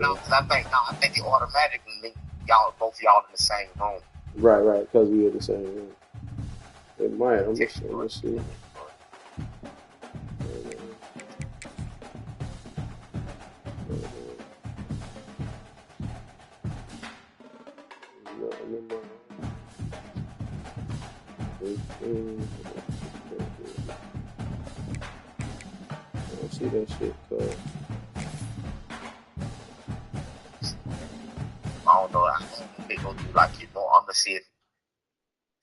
No, because I think it automatically link both of y'all in the same room. Right, because we in the same room. It might. I'm gonna see. I don't see that shit, cuz. I don't know. I don't know if they go through like your normal. I'm gonna see if.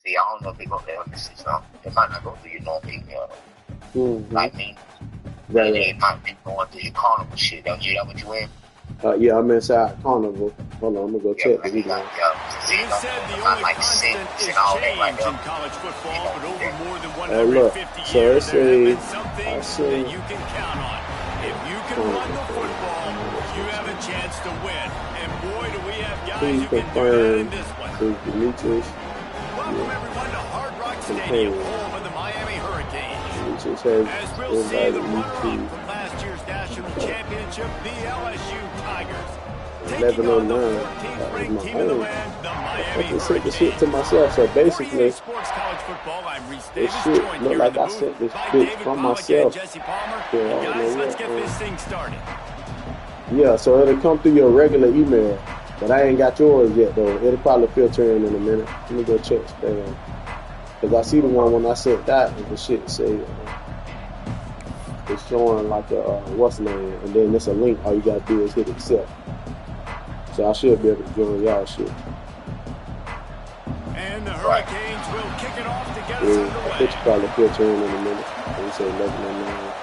See, I don't know if they go there. Let me see something. It might not go through your normal email. Like me. Right. It might be going through your Carnival shit. Don't you know what you in? Yeah, I'm inside Carnival. Hold on, I'm gonna go check the video. See, you said the only constant is change in college football, but over more than 150 years, there has been something that you can count on. If you can run the football, you have a chance to win. And boy, do we have guys who can do that in this one. Welcome everyone to Hard Rock Stadium, home of the Miami Hurricanes. As we'll see the runner-up from last year's national championship, the LSU Tigers. 11:09. I just sent the shit to myself. So basically, this shit look like I sent this bitch from myself. Let's get this thing started. Yeah, so it'll come through your regular email, but I ain't got yours yet though. It'll probably filter in a minute. Let me go check spam. Cause I see the one when I sent that, and the shit say it's showing like a what's the name, and then there's a link. All you gotta do is hit accept. So I should be able to join y'all shit. And the Hurricanes will kick it off to get us underway. I think you probably filter in a minute. And say 11:09.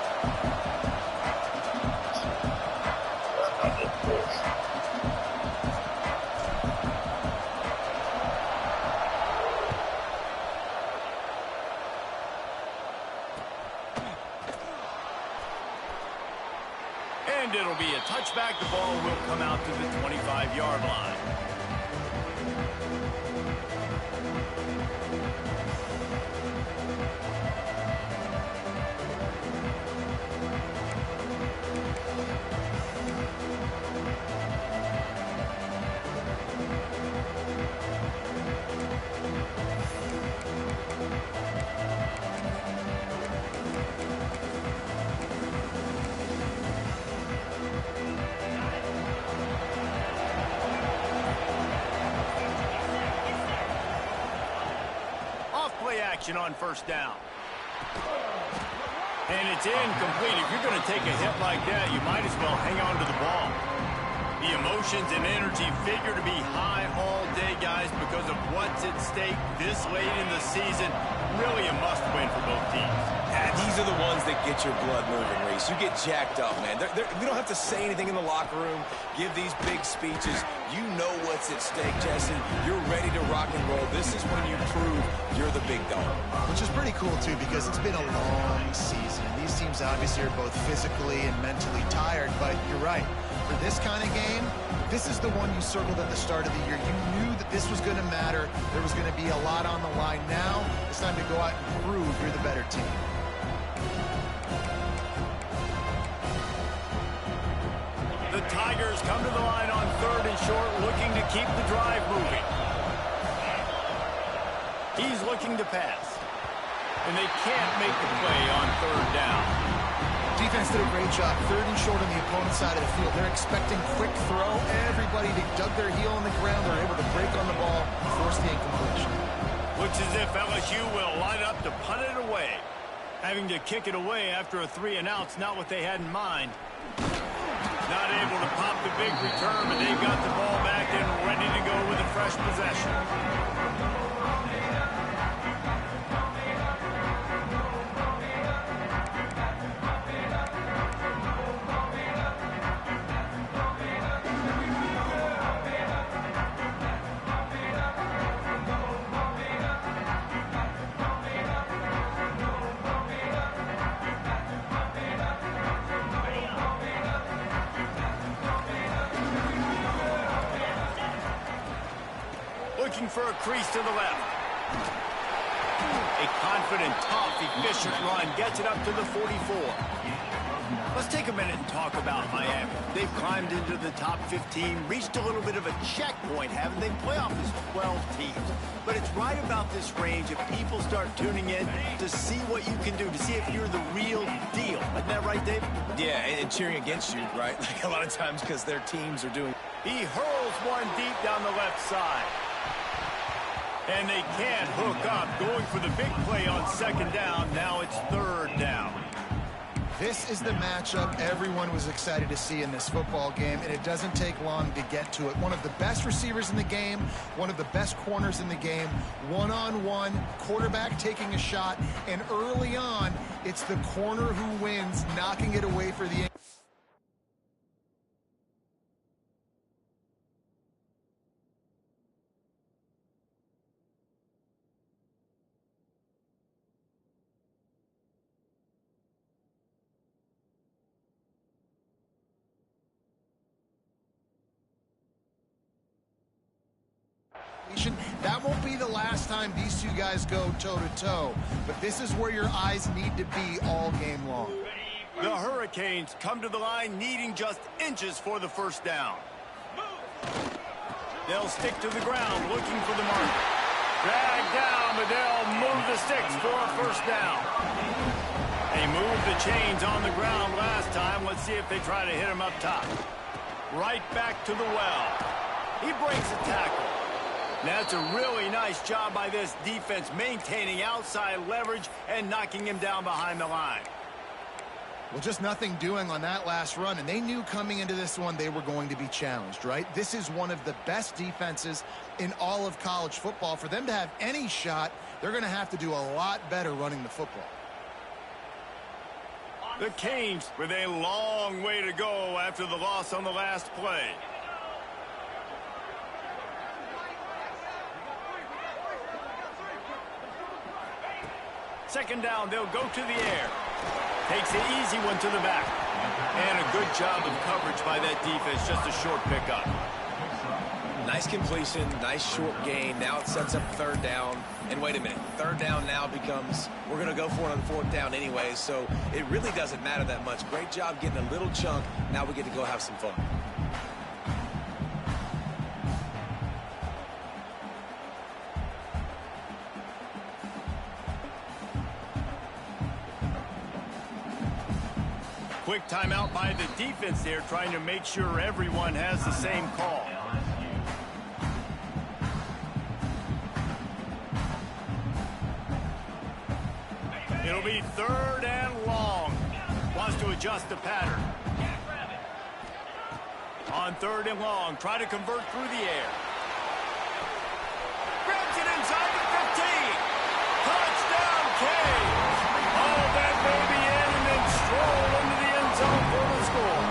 And it'll be a touchback. The ball will come out to the 25-yard line. Action on first down. And it's incomplete. If you're going to take a hit like that, you might as well hang on to the ball. The emotions and energy figure to be high all day, guys, because of what's at stake this late in the season. Really a must-win for both teams. Yeah, these are the ones that get your blood moving, Reese. You get jacked up, man. We don't have to say anything in the locker room, give these big speeches. You know what's at stake, Jesse. You're ready to rock and roll. This is when you prove you're the big dog. Which is pretty cool, too, because it's been a long season. And these teams obviously are both physically and mentally tired, but you're right. For this kind of game, this is the one you circled at the start of the year. You knew that this was going to matter. There was going to be a lot on the line. Now it's time to go out and prove you're the better team. The Tigers come to the line on 3rd and short, looking to keep the drive moving. He's looking to pass. And they can't make the play on 3rd down. Defense did a great job. 3rd and short on the opponent's side of the field. They're expecting quick throw. Everybody, they dug their heel on the ground. They're able to break on the ball, force the incompletion. Looks as if LSU will line up to punt it away. Having to kick it away after a 3-and-out's not what they had in mind. Not able to pop the big return, but they've got the ball back and ready to go with a fresh possession. Looking for a crease to the left. A confident, tough, efficient run gets it up to the 44. Let's take a minute and talk about Miami. They've climbed into the top 15, reached a little bit of a checkpoint, haven't they? Playoff is 12 teams. But it's right about this range if people start tuning in to see what you can do, to see if you're the real deal. Isn't that right, Dave? Yeah, and cheering against you, right? Like a lot of times because their teams are doing... He hurls one deep down the left side. And they can't hook up. Going for the big play on second down. Now it's third down. This is the matchup everyone was excited to see in this football game, and it doesn't take long to get to it. One of the best receivers in the game, one of the best corners in the game, one-on-one, quarterback taking a shot, and early on, it's the corner who wins, knocking it away for the... That won't be the last time these two guys go toe-to-toe, but this is where your eyes need to be all game long. The Hurricanes come to the line needing just inches for the first down. They'll stick to the ground looking for the mark. Drag down, but they'll move the sticks for a first down. They moved the chains on the ground last time. Let's see if they try to hit him up top. Right back to the well. He breaks a tackle. That's a really nice job by this defense, maintaining outside leverage and knocking him down behind the line. Well, just nothing doing on that last run, and they knew coming into this one they were going to be challenged, right? This is one of the best defenses in all of college football. For them to have any shot, they're going to have to do a lot better running the football. The Canes with a long way to go after the loss on the last play. Second down, they'll go to the air. Takes the easy one to the back. And a good job of coverage by that defense, just a short pickup. Nice completion, nice short gain. Now it sets up third down. And wait a minute, third down now becomes, we're going to go for it on fourth down anyway, so it really doesn't matter that much. Great job getting a little chunk. Now we get to go have some fun. Quick timeout by the defense there, trying to make sure everyone has the same call. It'll be third and long. Wants to adjust the pattern. On third and long, try to convert through the air. Grabs it inside the 15. Touchdown, Canes. Oh, that may be in, and then stroll into the end zone for the score.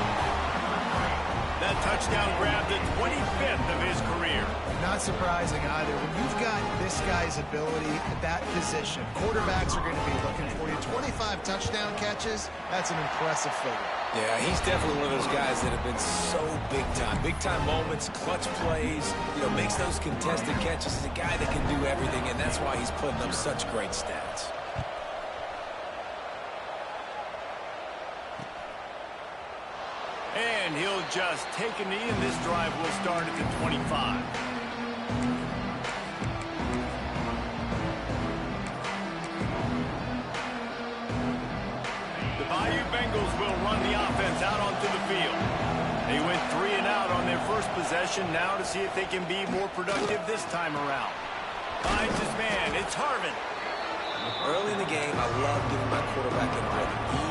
That touchdown grabbed the 25th of his career. Not surprising either. When you've got this guy's ability at that position, quarterbacks are going to be looking for you. 25 touchdown catches, that's an impressive figure. Yeah, he's definitely one of those guys that have been so big time. Big time moments, clutch plays, makes those contested catches. He's a guy that can do everything, and that's why he's putting up such great stats. And he'll just take a knee, and this drive will start at the 25. The Bayou Bengals will run the offense out onto the field. They went 3 and out on their first possession, now to see if they can be more productive this time around. Finds his man, it's Harvin. Early in the game, I love giving my quarterback a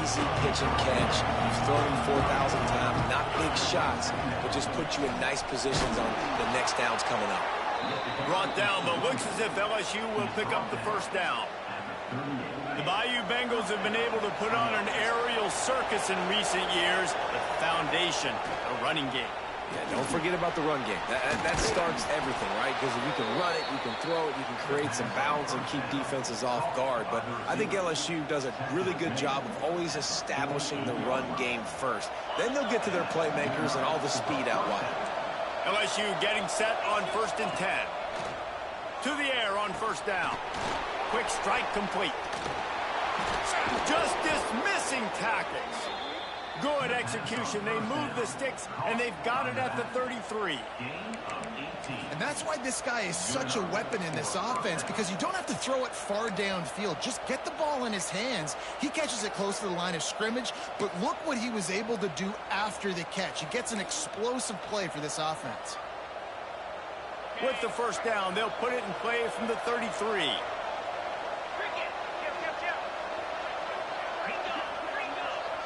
easy pitch and catch. You've thrown him 4,000 times, not big shots, but just put you in nice positions on the next downs coming up. Brought down, but looks as if LSU will pick up the first down. The Bayou Bengals have been able to put on an aerial circus in recent years. The foundation, a running game. Yeah, don't forget about the run game. That starts everything, right? Because if you can run it, you can throw it, you can create some balance and keep defenses off guard. But I think LSU does a really good job of always establishing the run game first. Then they'll get to their playmakers and all the speed out wide. LSU getting set on 1st and 10. To the air on first down. Quick strike complete. Just dismissing tackles. Good execution. They move the sticks, and they've got it at the 33. And that's why this guy is such a weapon in this offense, because you don't have to throw it far downfield. Just get the ball in his hands. He catches it close to the line of scrimmage, but look what he was able to do after the catch. He gets an explosive play for this offense. With the first down, they'll put it in play from the 33.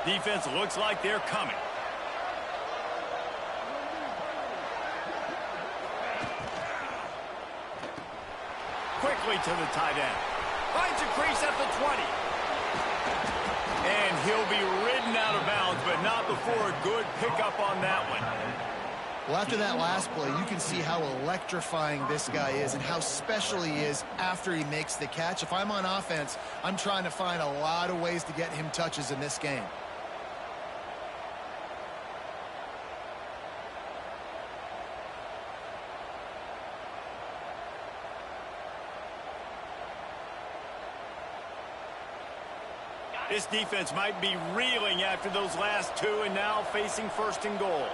Defense looks like they're coming. Quickly to the tight end. Finds a crease at the 20. And he'll be ridden out of bounds, but not before a good pickup on that one. Well, after that last play, you can see how electrifying this guy is and how special he is after he makes the catch. If I'm on offense, I'm trying to find a lot of ways to get him touches in this game. This defense might be reeling after those last two and now facing first and goal.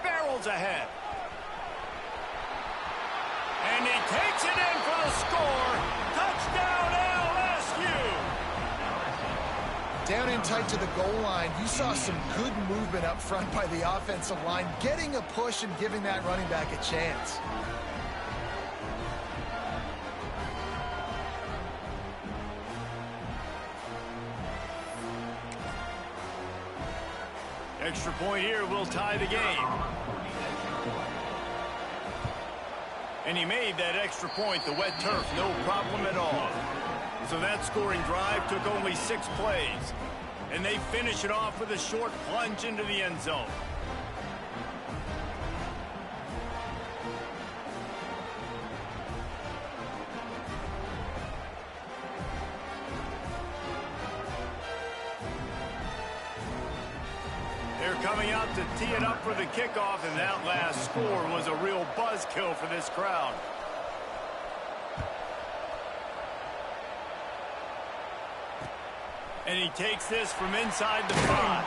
Barrels ahead. And he takes it in for the score. Touchdown LSU. Down in tight to the goal line, you saw some good movement up front by the offensive line, getting a push and giving that running back a chance. Extra point here will tie the game. And he made that extra point, the wet turf, no problem at all. So that scoring drive took only 6 plays. And they finish it off with a short plunge into the end zone. They're coming out to tee it up for the kickoff, and that last score was a real buzzkill for this crowd. And he takes this from inside the 5.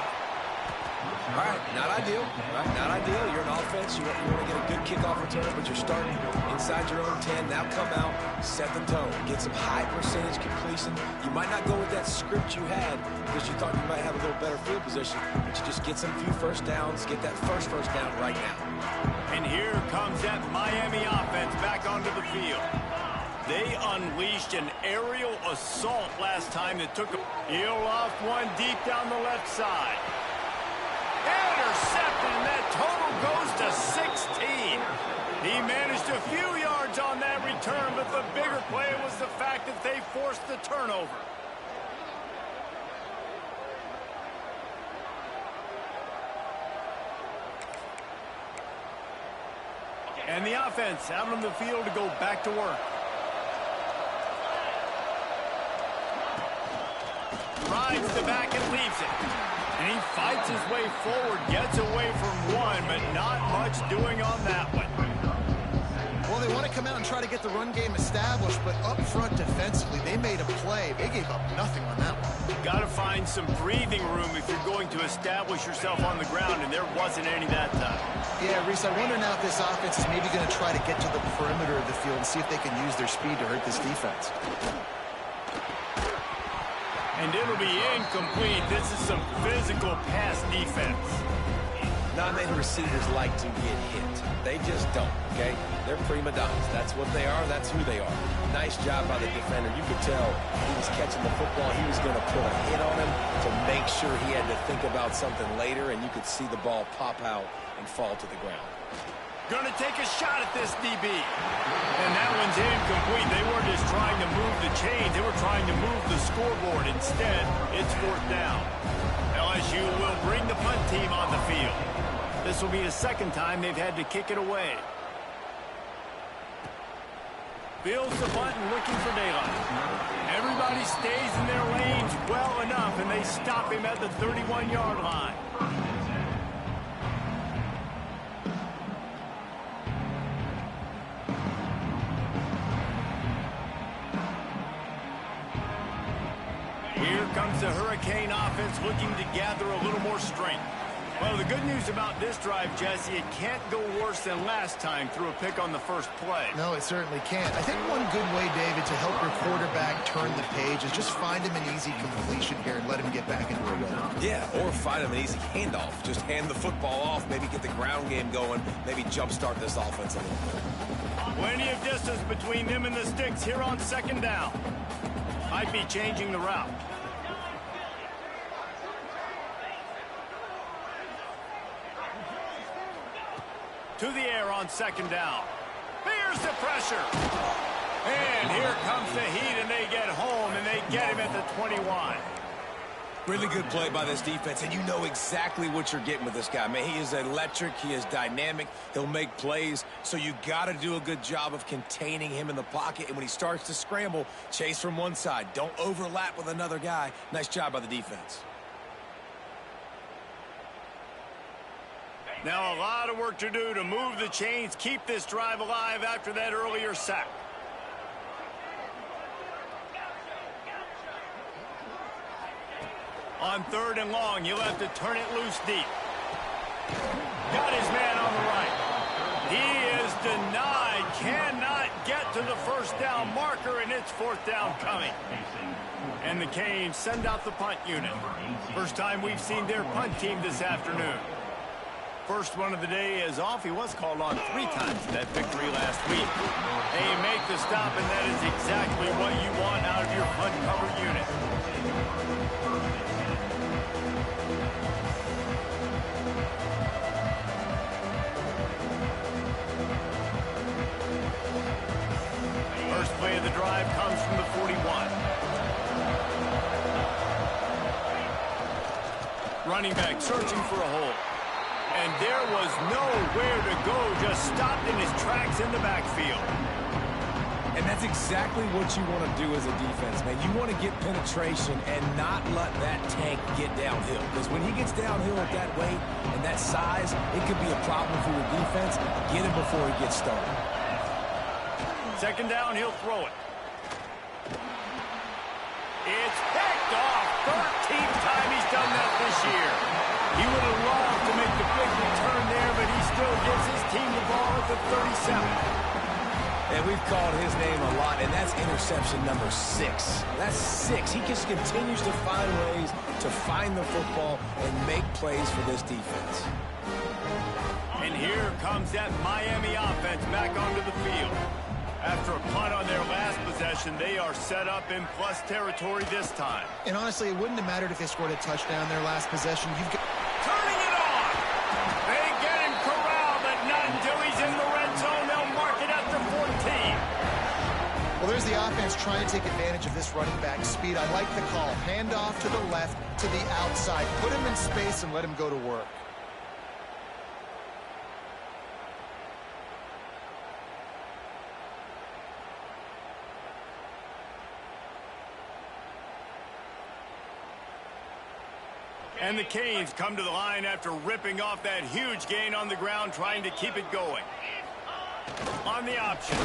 All right, not ideal. Right, not ideal. You're an offense. You want to get a good kickoff return, but you're starting inside your own 10. Now come out, set the tone, get some high percentage completion. You might not go with that script you had because you thought you might have a little better field position, but you just get some few first downs, get that first down right now. And here comes that Miami offense back onto the field. They unleashed an aerial assault last time that took a heel off one deep down the left side. Intercepted, and that total goes to 16. He managed a few yards on that return, but the bigger play was the fact that they forced the turnover. And the offense out on the field to go back to work. Rides the back and leaves it. And he fights his way forward, gets away from one, but not much doing on that one. Well, they want to come out and try to get the run game established, but up front defensively, they made a play. They gave up nothing on that one. Got to find some breathing room if you're going to establish yourself on the ground, and there wasn't any that time. Yeah, Reese, I wonder now if this offense is maybe going to try to get to the perimeter of the field and see if they can use their speed to hurt this defense. And it'll be incomplete. This is some physical pass defense. Not many receivers like to get hit. They just don't, okay? They're prima donnas. That's what they are. That's who they are. Nice job by the defender. You could tell he was catching the football. He was going to put a hit on him to make sure he had to think about something later, and you could see the ball pop out and fall to the ground. Gonna take a shot at this DB. And that one's incomplete. They weren't just trying to move the chains. They were trying to move the scoreboard. Instead, it's 4th down. LSU will bring the punt team on the field. This will be the second time they've had to kick it away. Fields the punt and looking for daylight. Everybody stays in their lanes well enough, and they stop him at the 31-yard line. gather a little more strength. Well, the good news about this drive, Jesse, it can't go worse than last time through a pick on the first play. No, it certainly can't. I think one good way, David, to help your quarterback turn the page is just find him an easy completion here and let him get back into a rhythm. Yeah, or find him an easy handoff. Just hand the football off, maybe get the ground game going, maybe jumpstart this offense a little bit. Plenty of distance between them and the sticks here on second down. Might be changing the route. To the air on second down. Here's the pressure. And here comes the heat, and they get home, and they get him at the 21. Really good play by this defense, and you know exactly what you're getting with this guy. Man, he is electric. He is dynamic. He'll make plays, so you got to do a good job of containing him in the pocket. And when he starts to scramble, chase from one side. Don't overlap with another guy. Nice job by the defense. Now a lot of work to do to move the chains, keep this drive alive after that earlier sack. On third and long, you'll have to turn it loose deep. Got his man on the right. He is denied, cannot get to the first down marker, and it's fourth down coming. And the Canes send out the punt unit. First time we've seen their punt team this afternoon. First one of the day is off. He was called on 3 times in that victory last week. They make the stop, and that is exactly what you want out of your punt cover unit. First play of the drive comes from the 41. Running back searching for a hole. And there was nowhere to go, just stopped in his tracks in the backfield. And that's exactly what you want to do as a defense, man. You want to get penetration and not let that tank get downhill. Because when he gets downhill at that weight and that size, it could be a problem for your defense. Get him before he gets started. Second down, he'll throw it. It's picked off. 13th time he's done that this year. He would have loved to make the big return there, but he still gives his team the ball at the 37. And we've called his name a lot, and that's interception number 6. That's 6. He just continues to find ways to find the football and make plays for this defense. And here comes that Miami offense back onto the field. After a punt on their last possession, they are set up in plus territory this time. And honestly, it wouldn't have mattered if they scored a touchdown their last possession. You've got... Turning it on! They get him corralled, but not until he's in the red zone. They'll mark it at the 14. Well, there's the offense trying to take advantage of this running back speed. I like the call. Hand off to the left, to the outside. Put him in space and let him go to work. And the Canes come to the line after ripping off that huge gain on the ground, trying to keep it going. On the option.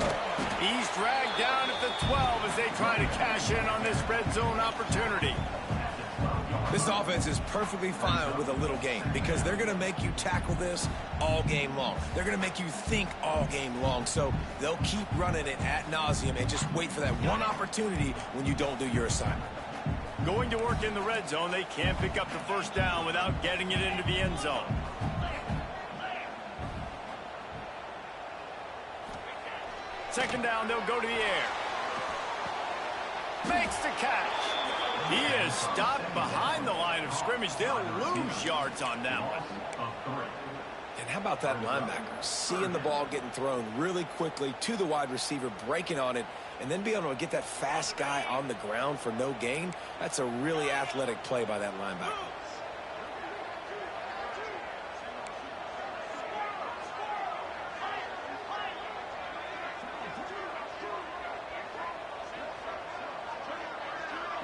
He's dragged down at the 12 as they try to cash in on this red zone opportunity. This offense is perfectly fine with a little game because they're going to make you tackle this all game long. They're going to make you think all game long. So they'll keep running it ad nauseum and just wait for that one opportunity when you don't do your assignment. Going to work in the red zone, they can't pick up the first down without getting it into the end zone. Second down, they'll go to the air. Makes the catch. He is stopped behind the line of scrimmage. They'll lose yards on that one. And how about that linebacker? Seeing the ball getting thrown really quickly to the wide receiver, breaking on it, and then be able to get that fast guy on the ground for no gain. That's a really athletic play by that linebacker.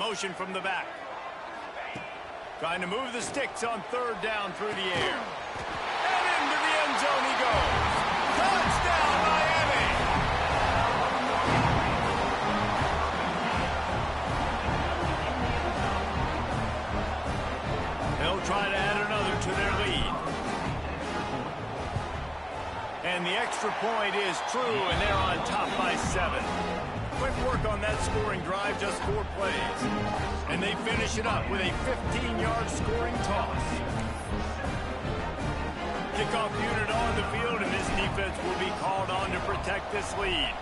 Motion from the back. Trying to move the sticks on third down through the air. And into the end zone he goes. Touchdown, Miami! They'll try And the extra point is true, and they're on top by 7. Quick work on that scoring drive, just 4 plays. And they finish it up with a 15-yard scoring toss. Kickoff unit on the field, and this defense will be called on to protect this lead.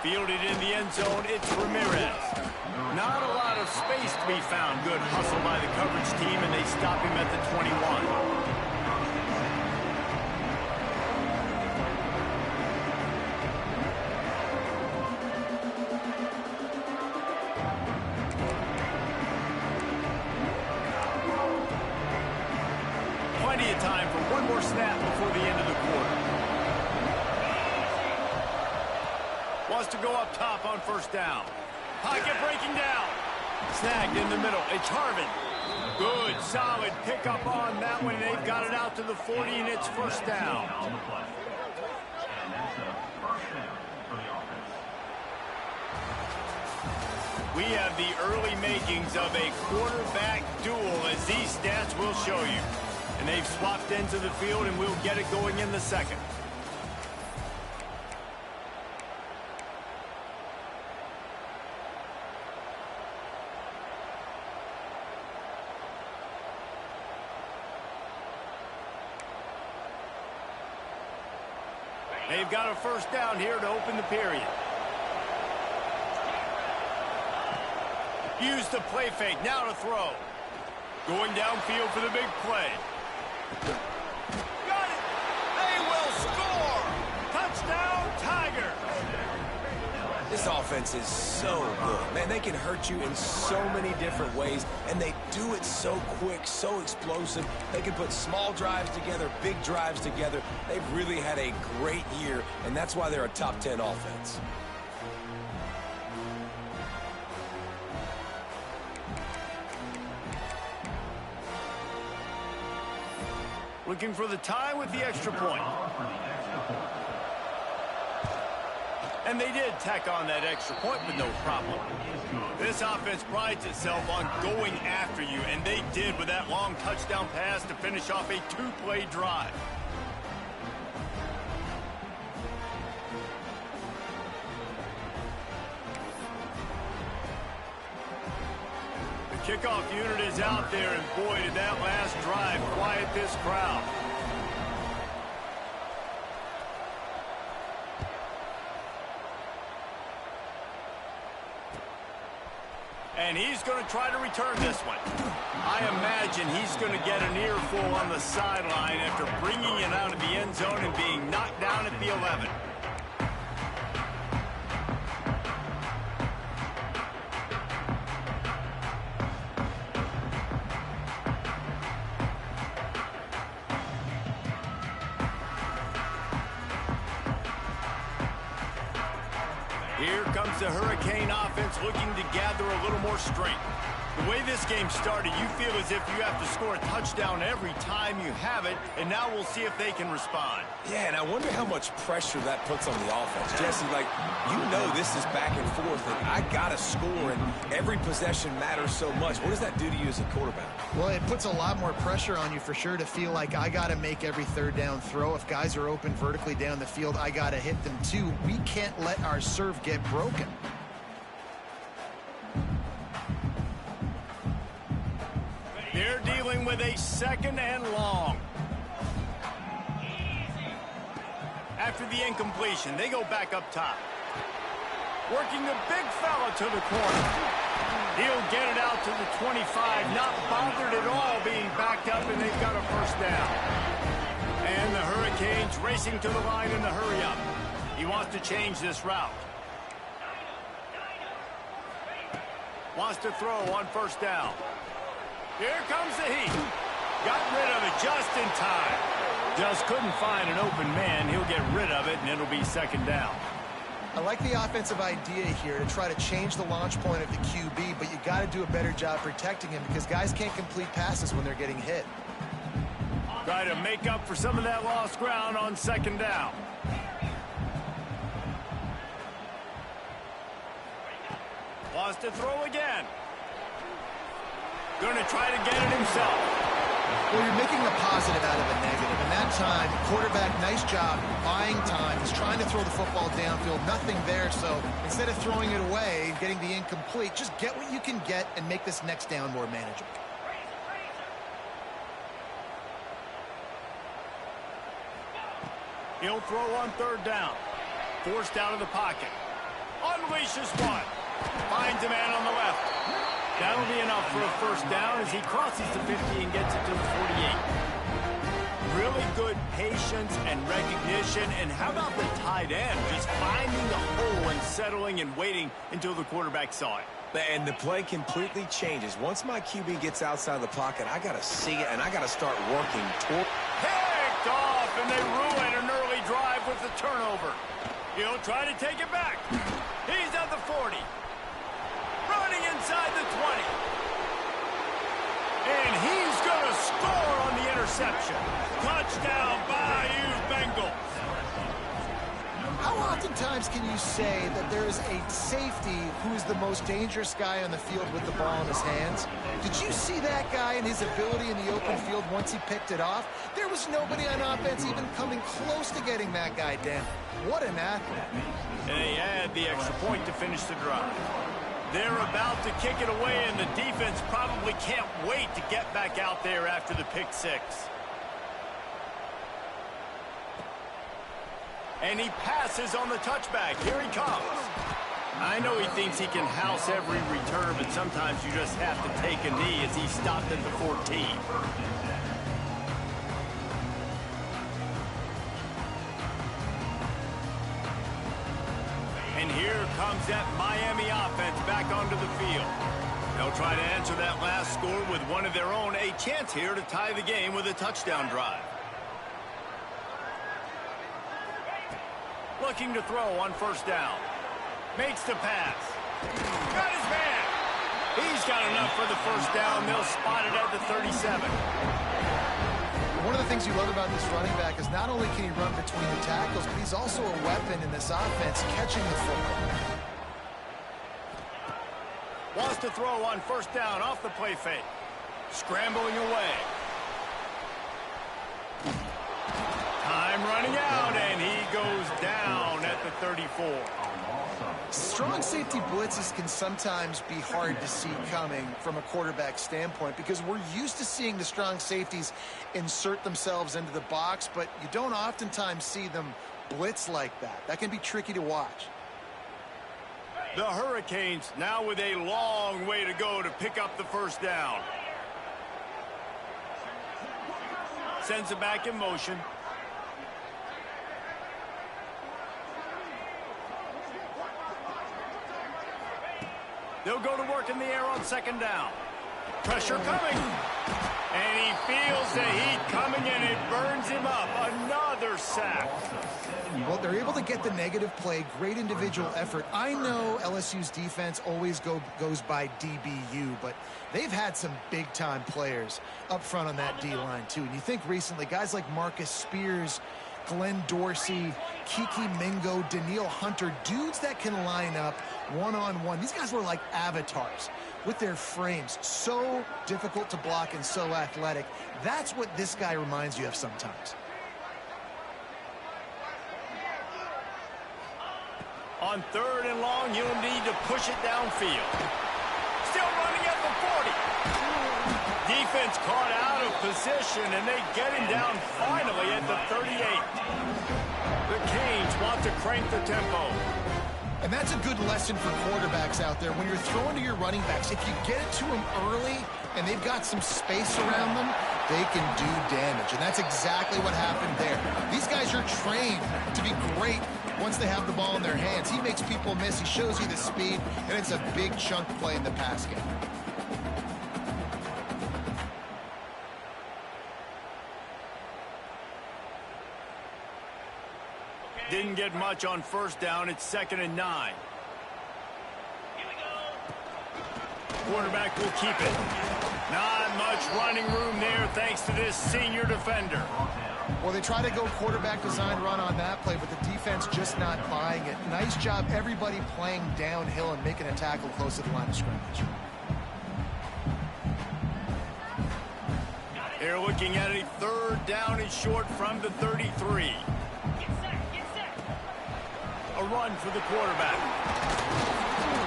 Fielded in the end zone, it's Ramirez. Not a lot of space to be found. Good hustle by the coverage team, and they stop him at the 21. Plenty of time for one more snap before the end of the quarter. Wants to go up top on first down. Pocket breaking down. Snagged in the middle. It's Harvin. Good, solid pickup on that one. They've got it out to the 40, and it's first down. We have the early makings of a quarterback duel, as these stats will show you. And they've swapped into the field, and we'll get it going in the second. They've got a first down here to open the period. Use the play fake, now to throw. Going downfield for the big play. Got it! They will score! Touchdown, Tigers! This offense is so good. Man, they can hurt you in so many different ways, and they do it so quick, so explosive. They can put small drives together, big drives together. They've really had a great year, and that's why they're a top 10 offense. Looking for the tie with the extra point. And they did tack on that extra point with no problem. This offense prides itself on going after you, and they did with that long touchdown pass to finish off a 2-play drive. The kickoff unit is out there, and boy, did that last drive quiet this crowd. And he's going to try to return this one. I imagine he's going to get an earful on the sideline after bringing it out of the end zone and being knocked down at the 11. Here comes the Hurricane offense looking to gather a little more strength. The way this game started, you feel as if you have to score a touchdown every time you have it, and now we'll see if they can respond. Yeah, and I wonder how much pressure that puts on the offense. Jesse, like, you know this is back and forth, and I got to score, and every possession matters so much. What does that do to you as a quarterback? Well, it puts a lot more pressure on you for sure to feel like I got to make every third down throw. If guys are open vertically down the field, I got to hit them too. We can't let our serve get broken. They're dealing with a second and long. After the incompletion, they go back up top. Working the big fella to the corner. He'll get it out to the 25, not bothered at all being backed up, and they've got a first down. And the Hurricanes racing to the line in the hurry up. He wants to change this route. Wants to throw on first down. Here comes the heat. Got rid of it just in time. Just couldn't find an open man. He'll get rid of it, and it'll be second down. I like the offensive idea here to try to change the launch point of the QB, but you got to do a better job protecting him because guys can't complete passes when they're getting hit. Try to make up for some of that lost ground on second down. Wants to throw again. Going to try to get it himself. Well, you're making a positive out of a negative. And that time, quarterback, nice job buying time. He's trying to throw the football downfield. Nothing there. So instead of throwing it away and getting the incomplete, just get what you can get and make this next down more manageable. He'll throw on third down. Forced out of the pocket. Unleashes one. Finds a man on the left. That'll be enough for a first down as he crosses the 50 and gets it to the 48. Really good patience and recognition. And how about the tight end? Just finding the hole and settling and waiting until the quarterback saw it. And the play completely changes. Once my QB gets outside the pocket, I got to see it, and I got to start working toward. Picked off, and they ruin an early drive with the turnover. He'll try to take it back. He's at the 40. Running inside the 20. And he's going to score on the interception. Touchdown, Bayou Bengals. How oftentimes can you say that there is a safety who is the most dangerous guy on the field with the ball in his hands? Did you see that guy and his ability in the open field once he picked it off? There was nobody on offense even coming close to getting that guy down. What an athlete. And they add the extra point to finish the drive. They're about to kick it away, and the defense probably can't wait to get back out there after the pick six. And he passes on the touchback. Here he comes. I know he thinks he can house every return, but sometimes you just have to take a knee as he stopped at the 14. And here comes that Miami offense back onto the field. They'll try to answer that last score with one of their own. A chance here to tie the game with a touchdown drive. Looking to throw on first down. Makes the pass. Got his man. He's got enough for the first down. They'll spot it at the 37. One of the things you love about this running back is not only can he run between the tackles, but he's also a weapon in this offense catching the football. Wants to throw on first down off the play fake. Scrambling away. Time running out, and he goes down at the 34. Strong safety blitzes can sometimes be hard to see coming from a quarterback standpoint because we're used to seeing the strong safeties insert themselves into the box, but you don't oftentimes see them blitz like that. That can be tricky to watch. The Hurricanes now with a long way to go to pick up the first down. Sends it back in motion. They'll go to work in the air on second down. Pressure coming. And he feels the heat coming, and it burns him up. Another sack. Well, they're able to get the negative play. Great individual effort. I know LSU's defense always goes by DBU, but they've had some big-time players up front on that D-line, too. And you think recently, guys like Marcus Spears, Glenn Dorsey, Kiki Mingo, Daniil Hunter, dudes that can line up one-on-one. These guys were like avatars with their frames. So difficult to block and so athletic. That's what this guy reminds you of sometimes. On third and long, you'll need to push it downfield. Still running at the 40. Defense caught out of position, and they get him down finally at the 38. The Canes want to crank the tempo. And that's a good lesson for quarterbacks out there. When you're throwing to your running backs, if you get it to them early and they've got some space around them, they can do damage. And that's exactly what happened there. These guys are trained to be great once they have the ball in their hands. He makes people miss. He shows you the speed, and it's a big chunk play in the pass game. Didn't get much on first down. It's 2nd and 9. Quarterback will keep it. Not much running room there thanks to this senior defender. Well, they try to go quarterback design run on that play, but the defense just not buying it. Nice job, everybody playing downhill and making a tackle close to the line of scrimmage. They're looking at a 3rd down and short from the 33. A run for the quarterback.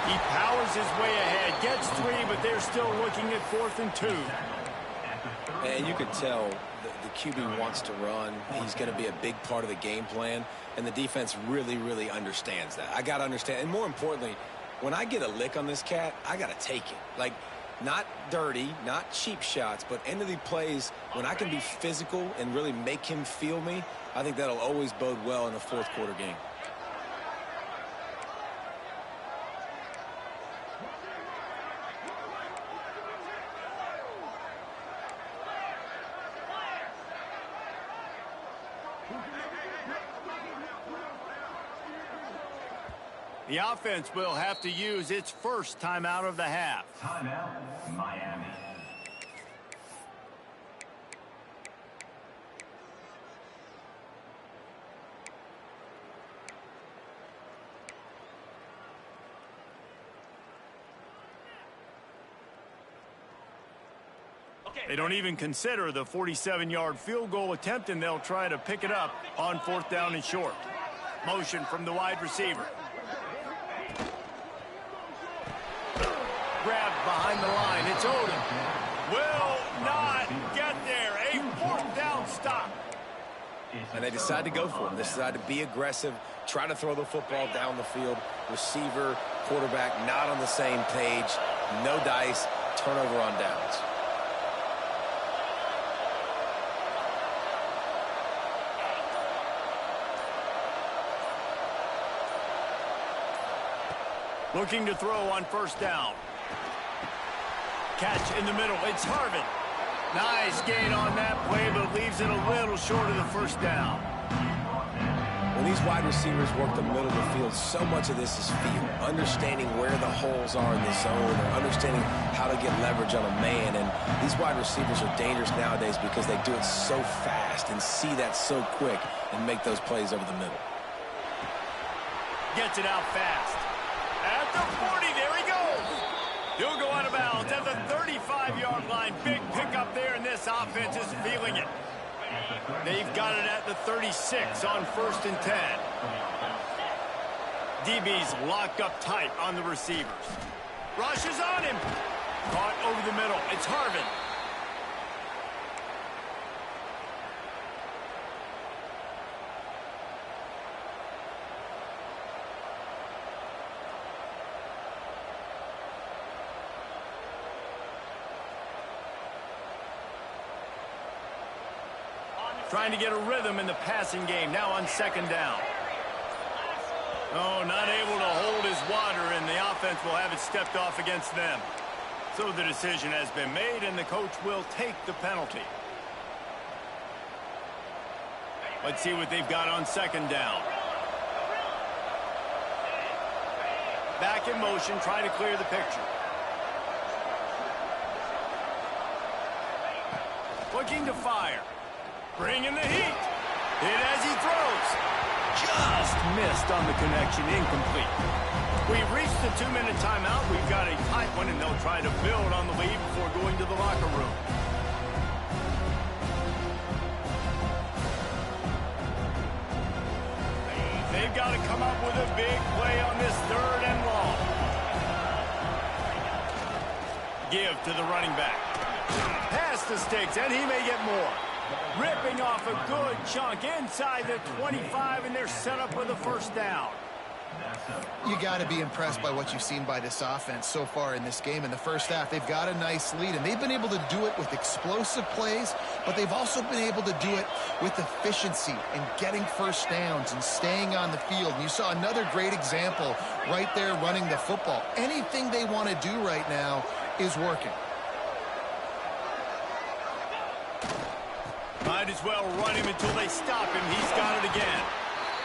He powers his way ahead, gets 3, but they're still looking at 4th and 2. And you can tell the QB wants to run. He's going to be a big part of the game plan, and the defense really, really understands that. I got to understand, and more importantly, when I get a lick on this cat, I got to take it. Like, not dirty, not cheap shots, but end of the plays, when I can be physical and really make him feel me, I think that'll always bode well in a 4th quarter game. The offense will have to use its first timeout of the half. Timeout, Miami. They don't even consider the 47-yard field goal attempt, and they'll try to pick it up on 4th down and short. Motion from the wide receiver. Grabbed behind the line. It's Odom. Will not get there. A 4th down stop. And they decide to go for it. They decide to be aggressive, try to throw the football down the field. Receiver, quarterback, not on the same page. No dice. Turnover on downs. Looking to throw on 1st down. Catch in the middle. It's Harvin. Nice gain on that play, but leaves it a little short of the 1st down. When these wide receivers work the middle of the field, so much of this is feel. Understanding where the holes are in the zone, or understanding how to get leverage on a man. And these wide receivers are dangerous nowadays because they do it so fast and see that so quick and make those plays over the middle. Gets it out fast. At the 40, there he goes. He'll go out of bounds at the 35-yard line. Big pickup there, and this offense is feeling it. They've got it at the 36 on 1st and 10. DB's locked up tight on the receivers. Rushes on him. Caught over the middle. It's Harvin. Trying to get a rhythm in the passing game, now on 2nd down. Oh, not able to hold his water, and the offense will have it stepped off against them. So the decision has been made, and the coach will take the penalty. Let's see what they've got on 2nd down. Back in motion, trying to clear the picture. Looking to fire. Bringing the heat. Hit as he throws. Just missed on the connection. Incomplete. We've reached the 2-minute timeout. We've got a tight one, and they'll try to build on the lead before going to the locker room. They've got to come up with a big play on this 3rd and long. Give to the running back. Pass the sticks, and he may get more. Ripping off a good chunk inside the 25, and they're set up with a 1st down. You got to be impressed by what you've seen by this offense so far in this game. In the 1st half, they've got a nice lead, and they've been able to do it with explosive plays, but they've also been able to do it with efficiency and getting 1st downs and staying on the field. And you saw another great example right there running the football. Anything they want to do right now is working. Might as well run him until they stop him. He's got it again.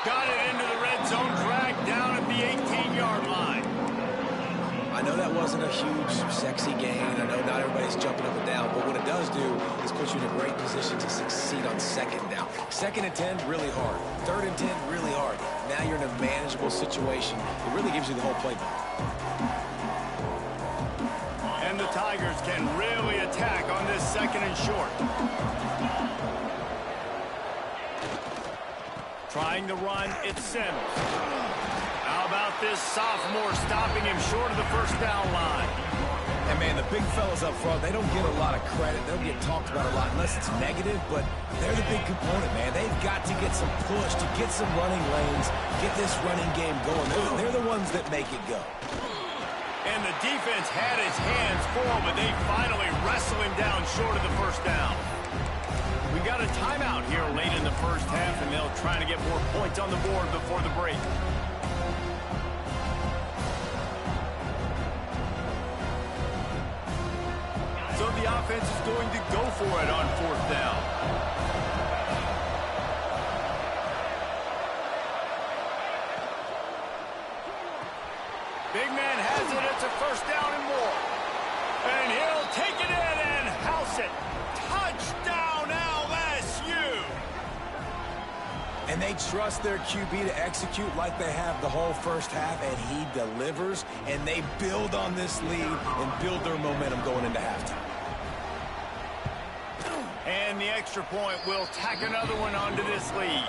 Got it into the red zone, dragged down at the 18-yard line. I know that wasn't a huge, sexy gain. I know not everybody's jumping up and down, but what it does do is put you in a great position to succeed on 2nd down. 2nd and 10, really hard. 3rd and 10, really hard. Now you're in a manageable situation. It really gives you the whole playbook. And the Tigers can really attack on this 2nd and short. Trying to run, it's Sims. How about this sophomore stopping him short of the 1st down line? And, man, the big fellas up front, they don't get a lot of credit. They'll get talked about a lot unless it's negative, but they're the big component, man. They've got to get some push, to get some running lanes, get this running game going. They're the ones that make it go. And the defense had his hands full, but they finally wrestle him down short of the 1st down. We got a timeout here late in the 1st half, and they'll try to get more points on the board before the break. So the offense is going to go for it on 4th down. Big man has it. It's a 1st down and more. And he'll take it in and house it. Touchdown, LSU! And they trust their QB to execute like they have the whole 1st half, and he delivers, and they build on this lead and build their momentum going into halftime. And the extra point will tack another one onto this lead.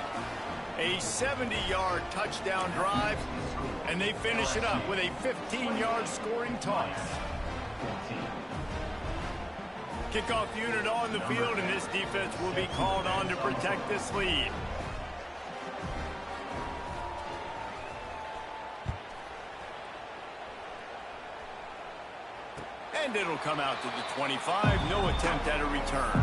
A 70-yard touchdown drive, and they finish it up with a 15-yard scoring toss. Kickoff unit on the field, and this defense will be called on to protect this lead. And it'll come out to the 25. No attempt at a return.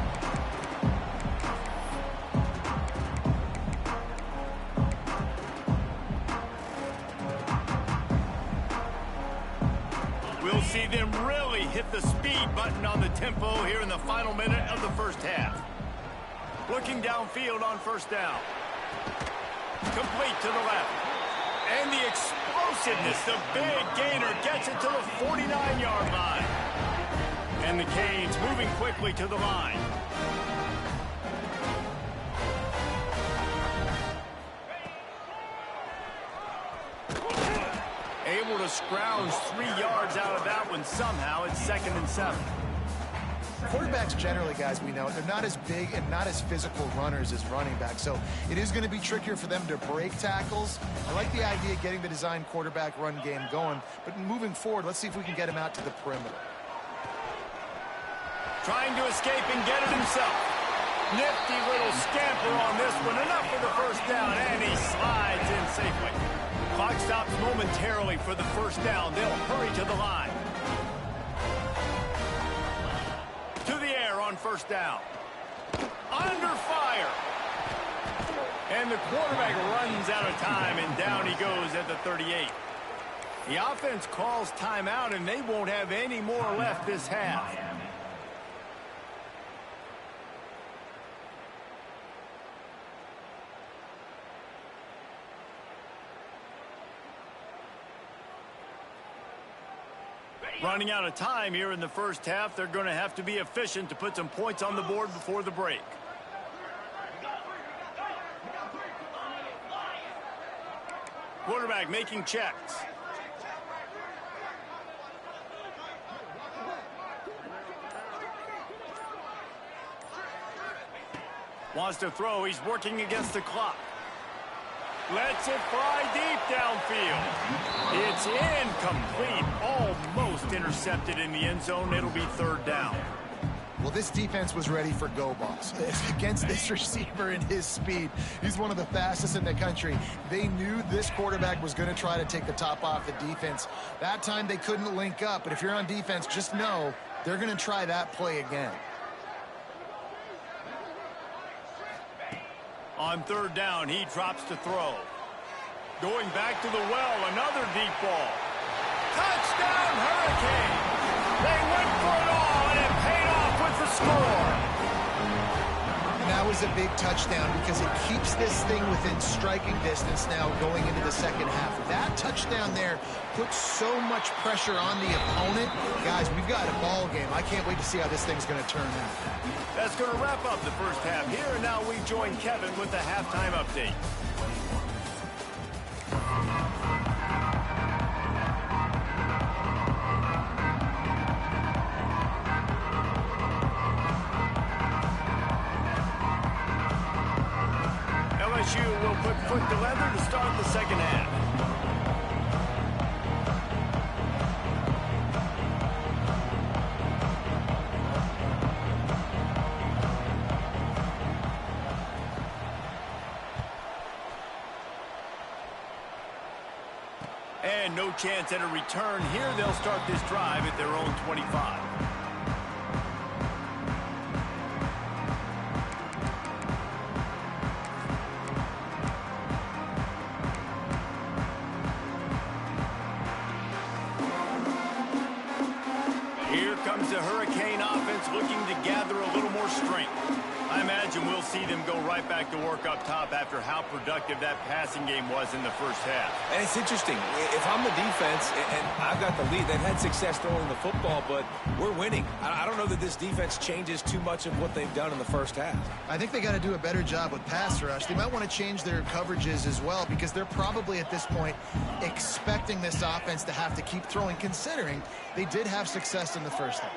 We'll see them really hit the speed button on the tempo here in the final minute of the 1st half. Looking downfield on 1st down. Complete to the left. And the explosiveness, the big gainer gets it to the 49-yard line. And the Canes moving quickly to the line. Able to scrounge 3 yards out of that one somehow. It's 2nd and 7. Quarterbacks generally, guys, we know, they're not as big and not as physical runners as running backs, so it is going to be trickier for them to break tackles. I like the idea of getting the design quarterback run game going, but moving forward, let's see if we can get him out to the perimeter. Trying to escape and get it himself. Nifty little scamper on this one. Enough for the 1st down, and he slides in safely. Clock stops momentarily for the 1st down. They'll hurry to the line. To the air on 1st down. Under fire. And the quarterback runs out of time, and down he goes at the 38. The offense calls timeout, and they won't have any more left this half. Running out of time here in the 1st half. They're going to have to be efficient to put some points on the board before the break. Quarterback making checks. Wants to throw. He's working against the clock. Lets it fly deep downfield. It's incomplete. Almost intercepted in the end zone. It'll be 3rd down. Well, this defense was ready for go balls. Against this receiver and his speed, he's one of the fastest in the country. They knew this quarterback was going to try to take the top off the defense. That time they couldn't link up, but if you're on defense, just know they're going to try that play again. On 3rd down, he drops to throw. Going back to the well, another deep ball. Touchdown, Hurricane! They went for it all, and it paid off with the score. And that was a big touchdown because it keeps this thing within striking distance now going into the 2nd half. That touchdown there puts so much pressure on the opponent. Guys, we've got a ball game. I can't wait to see how this thing's going to turn out. That's going to wrap up the 1st half here, and now we join Kevin with the halftime update. put together to start the second half. And no chance at a return here. They'll start this drive at their own 25. Here comes the Hurricane offense looking to gather a little more strength. I imagine we'll see them go right back to work up top after how productive that passing game was in the first half. And it's interesting. If I'm the defense and I've got the lead, they've had success throwing the football, but we're winning. I don't know that this defense changes too much of what they've done in the first half. I think they got to do a better job with pass rush. They might want to change their coverages as well because they're probably at this point expecting this offense to have to keep throwing, considering they did have success in the first half.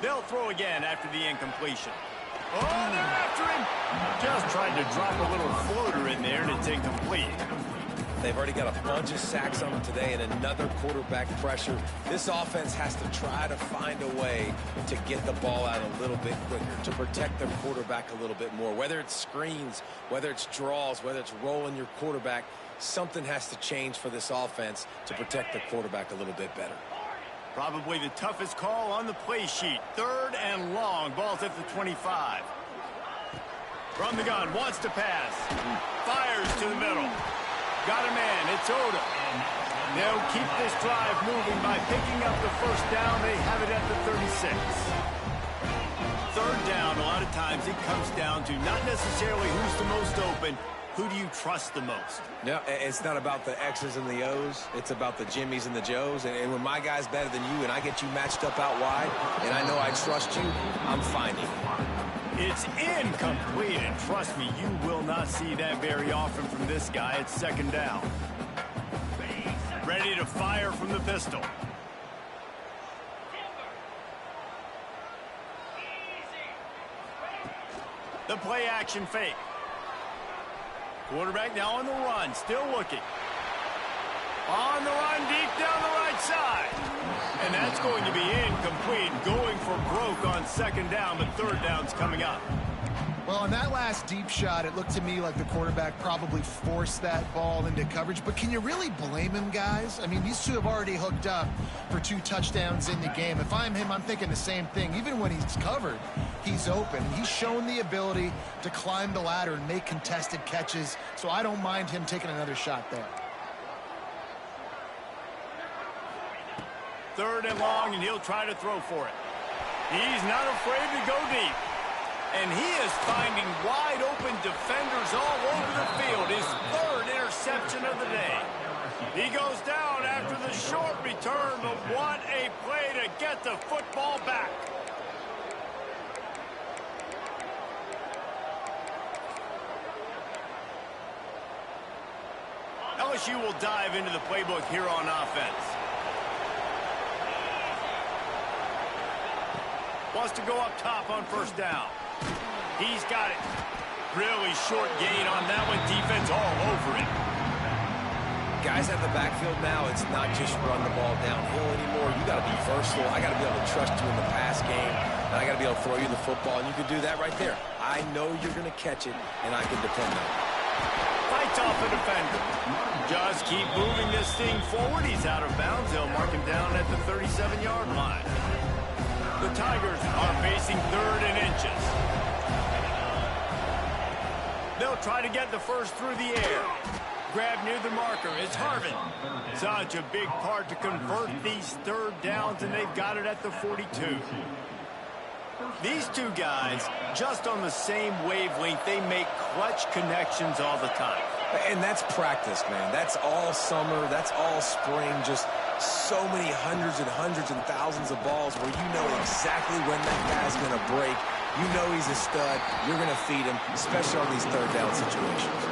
They'll throw again after the incompletion. Oh, they're after him. Just tried to drop a little floater in there, and it's incomplete. They've already got a bunch of sacks on them today and another quarterback pressure. This offense has to try to find a way to get the ball out a little bit quicker, to protect their quarterback a little bit more. Whether it's screens, whether it's draws, whether it's rolling your quarterback, something has to change for this offense to protect their quarterback a little bit better. Probably the toughest call on the play sheet. 3rd and long. Ball's at the 25. From the gun. Wants to pass. Fires to the middle. Got a man. It's Odom. They'll keep this drive moving by picking up the first down. They have it at the 36. 3rd down, a lot of times it comes down to not necessarily who's the most open. Who do you trust the most? No, it's not about the X's and the O's. It's about the Jimmies and the Joes. And when my guy's better than you and I get you matched up out wide and I know I trust you, I'm finding you. It's incomplete, and trust me, you will not see that very often from this guy. It's 2nd down. Ready to fire from the pistol. The play action fake. Quarterback now on the run, still looking. On the run, deep down the right side. And that's going to be incomplete, going for broke on 2nd down, but 3rd down's coming up. Well, on that last deep shot, it looked to me like the quarterback probably forced that ball into coverage. But can you really blame him, guys? I mean, these two have already hooked up for 2 touchdowns in the game. If I'm him, I'm thinking the same thing. Even when he's covered, he's open. He's shown the ability to climb the ladder and make contested catches, so I don't mind him taking another shot there. 3rd and long, and he'll try to throw for it. He's not afraid to go deep. And he is finding wide-open defenders all over the field. His 3rd interception of the day. He goes down after the short return, but what a play to get the football back. LSU will dive into the playbook here on offense. Wants to go up top on 1st down. He's got it. Really short gain on that one. Defense all over it. Guys at the backfield now, it's not just run the ball downhill anymore. You got to be versatile. I got to be able to trust you in the pass game, and I got to be able to throw you the football, and you can do that right there. I know you're going to catch it, and I can depend on it. Fights off a defender. Just keep moving this thing forward. He's out of bounds. They'll mark him down at the 37-yard line. The Tigers are facing 3rd and inches. They'll try to get the first through the air. Grab near the marker. It's Harvin. Such a big part to convert these 3rd downs, and they've got it at the 42. These two guys, just on the same wavelength, they make clutch connections all the time. And that's practice, man. That's all summer. That's all spring. Just so many hundreds and thousands of balls where you know exactly when that guy's going to break. You know he's a stud. You're going to feed him, especially on these 3rd down situations.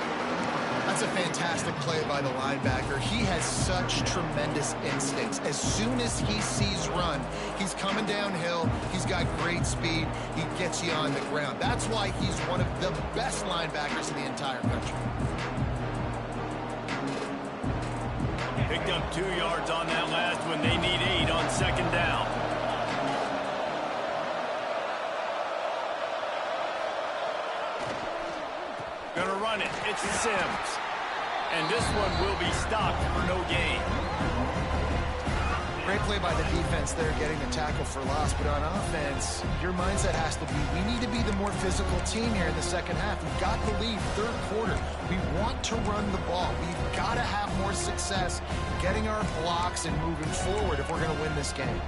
That's That's a fantastic play by the linebacker. He has such tremendous instincts. As soon as he sees run, he's coming downhill. He's got great speed. He gets you on the ground. That's why he's one of the best linebackers in the entire country. Picked up 2 yards on that last one. They need 8 on second down. Gonna run it. It's Sims. And this one will be stopped for no gain. Great play by the defense there, getting the tackle for loss. But on offense, your mindset has to be, we need to be the more physical team here in the second half. We've got the lead, third quarter. We want to run the ball. We've got to have more success getting our blocks and moving forward if we're going to win this game.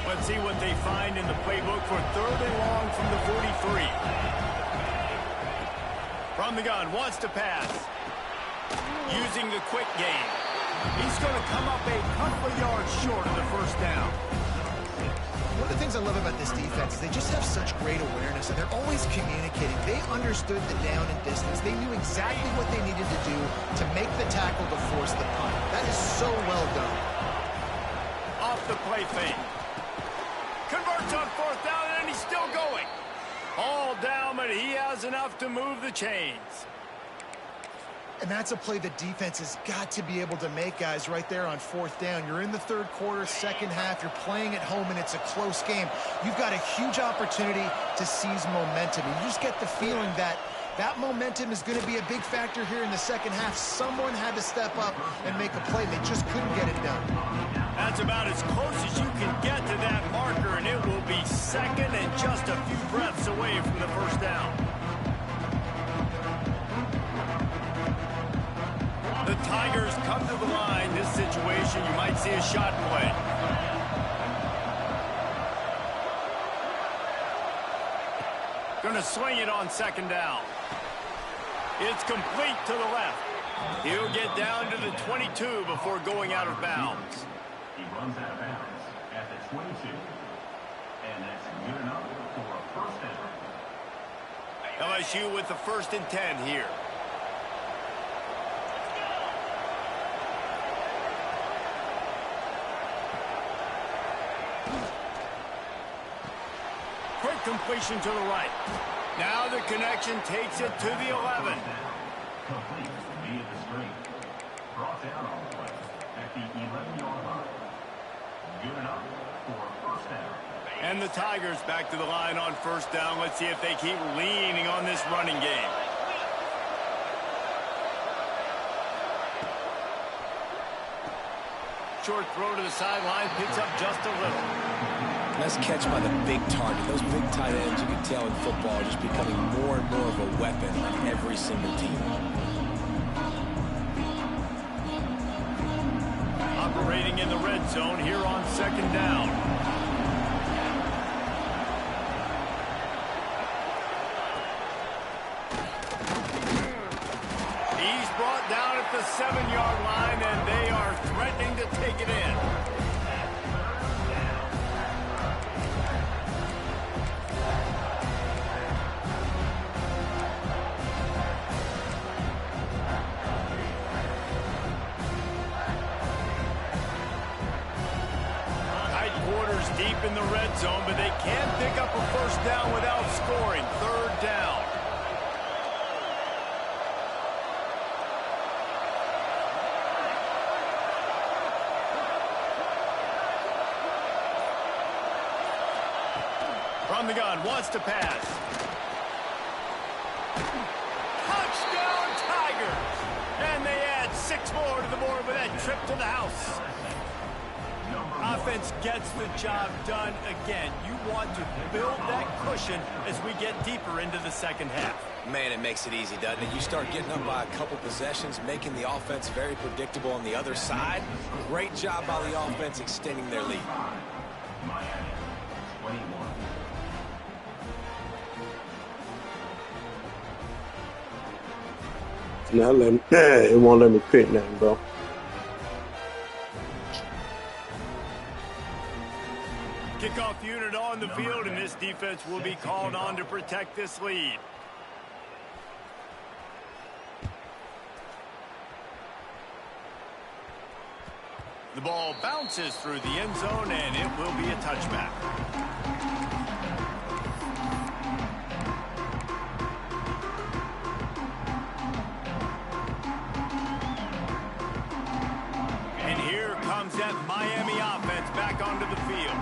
Let's see what they find in the playbook for third and long from the 43. From the gun, wants to pass. Using the quick game. He's going to come up a couple of yards short of the first down. One of the things I love about this defense is they just have such great awareness, and they're always communicating. They understood the down and distance. They knew exactly what they needed to do to make the tackle to force the punt. That is so well done. Off the play fake. Converts on fourth down, and he's still going. All down, but he has enough to move the chains. And that's a play the defense has got to be able to make, guys, right there on fourth down. You're in the third quarter, second half. You're playing at home, and it's a close game. You've got a huge opportunity to seize momentum. And you just get the feeling that that momentum is going to be a big factor here in the second half. Someone had to step up and make a play. They just couldn't get it done. That's about as close as you can get to that marker, and it will be second and just a few breaths away from the first down. The Tigers come to the line. This situation, you might see a shot play. Going to swing it on second down. It's complete to the left. He'll get down to the 22 before going out of bounds. He runs out of bounds at the 22. And that's good enough for a first down. LSU with the 1st and 10 here. Quick completion to the right. Now the connection takes it to the 11. Complete via the screen. Brought down on the play at the 11-yard line. Good enough for a first down. And the Tigers back to the line on first down. Let's see if they keep leaning on this running game. Short throw to the sideline, picks up just a little. Nice catch by the big target. Those big tight ends, you can tell in football, are just becoming more and more of a weapon on every single team. Operating in the red zone here on second down. He's brought down at the 7-yard line, and they are threatening to take it in. Deep in the red zone, but they can't pick up a first down without scoring. Third down. From the gun, wants to pass. Touchdown, Tigers! And they add 6 more to the board with that trip to the house. Offense gets the job done again. You want to build that cushion as we get deeper into the second half. Man, it makes it easy, doesn't it? You start getting up by a couple possessions, making the offense very predictable on the other side. Great job by the offense extending their lead. Miami, 21. Now it won't let me pick nothing, bro. Kickoff unit on the field, and this defense will be called on to protect this lead. The ball bounces through the end zone, and it will be a touchback. And here comes that Miami offense back onto the field.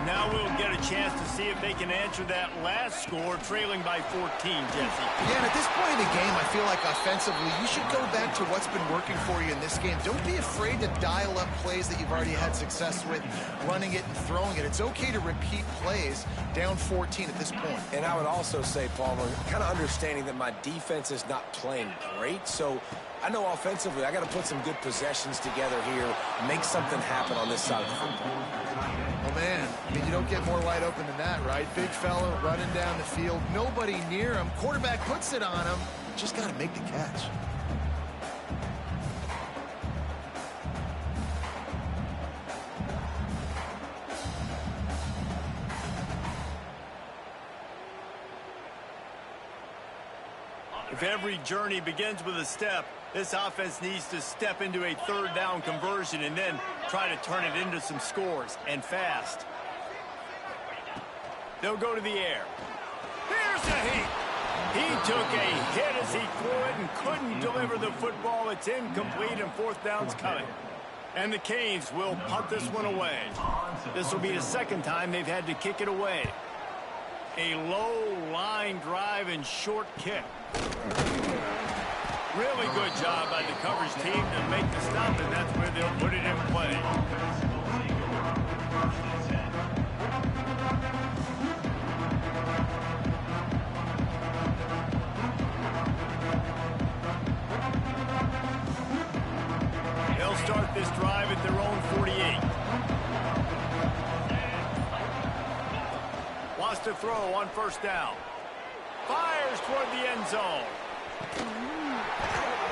Now we'll get a chance to see if they can answer that last score, trailing by 14, Jesse. Yeah, and at this point in the game, I feel like offensively, you should go back to what's been working for you in this game. Don't be afraid to dial up plays that you've already had success with, running it and throwing it. It's okay to repeat plays down 14 at this point. And I would also say, Palmer, kind of understanding that my defense is not playing great, so I know offensively I got to put some good possessions together here, make something happen on this side of the football. Oh, man, I mean, you don't get more wide open than that, right? Big fella running down the field, nobody near him. Quarterback puts it on him. Just got to make the catch. If every journey begins with a step, this offense needs to step into a third down conversion and then try to turn it into some scores, and fast. They'll go to the air. Here's a hit. He took a hit as he threw it and couldn't deliver the football. It's incomplete, and fourth down's coming. And the Canes will punt this one away. This will be the second time they've had to kick it away. A low line drive and short kick. Really good job by the coverage team to make the stop, and that's where they'll put it in play. They'll start this drive at their own 48. Wants to throw on first down. Fires toward the end zone.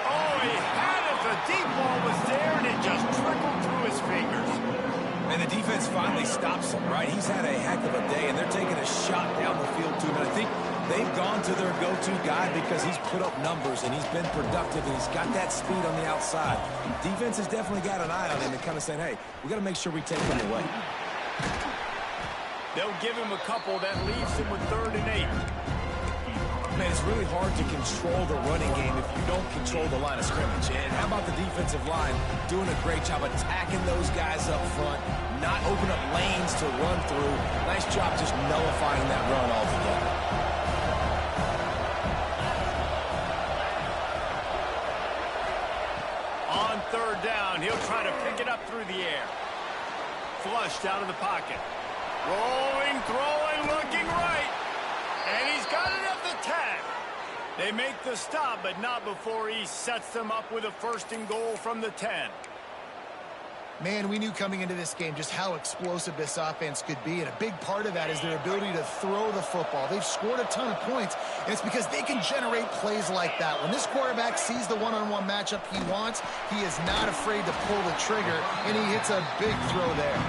Oh, he had it. The deep ball was there, and it just trickled through his fingers. And the defense finally stops him, right? He's had a heck of a day, and they're taking a shot down the field to him. And I think they've gone to their go-to guy because he's put up numbers, and he's been productive, and he's got that speed on the outside. Defense has definitely got an eye on him and kind of saying, hey, we got to make sure we take him away. They'll give him a couple. That leaves him with 3rd and 8. Man, it's really hard to control the running game if you don't control the line of scrimmage. And how about the defensive line doing a great job attacking those guys up front, not open up lanes to run through. Nice job just nullifying that run altogether. On 3rd down, he'll try to pick it up through the air. Flushed out of the pocket. Rolling, throwing, looking right. And he's got it at the tag. They make the stop, but not before he sets them up with a 1st and goal from the 10. Man, we knew coming into this game just how explosive this offense could be, and a big part of that is their ability to throw the football. They've scored a ton of points, and it's because they can generate plays like that. When this quarterback sees the one-on-one matchup he wants, he is not afraid to pull the trigger, and he hits a big throw there.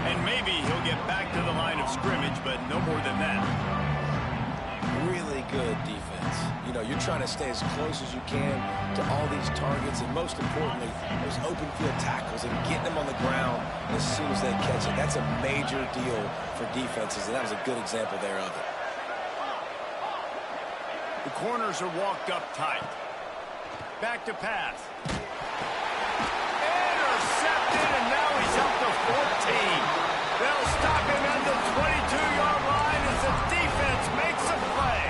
And maybe he'll get back to the line of scrimmage, but no more than that. Really good defense. You know, you're trying to stay as close as you can to all these targets, and most importantly, those open field tackles and getting them on the ground as soon as they catch it. That's a major deal for defenses, and that was a good example there of it. The corners are walked up tight. Back to pass. Intercepted, and now he's up to 14. They'll stop him at the 22-yard line as the defense makes a play.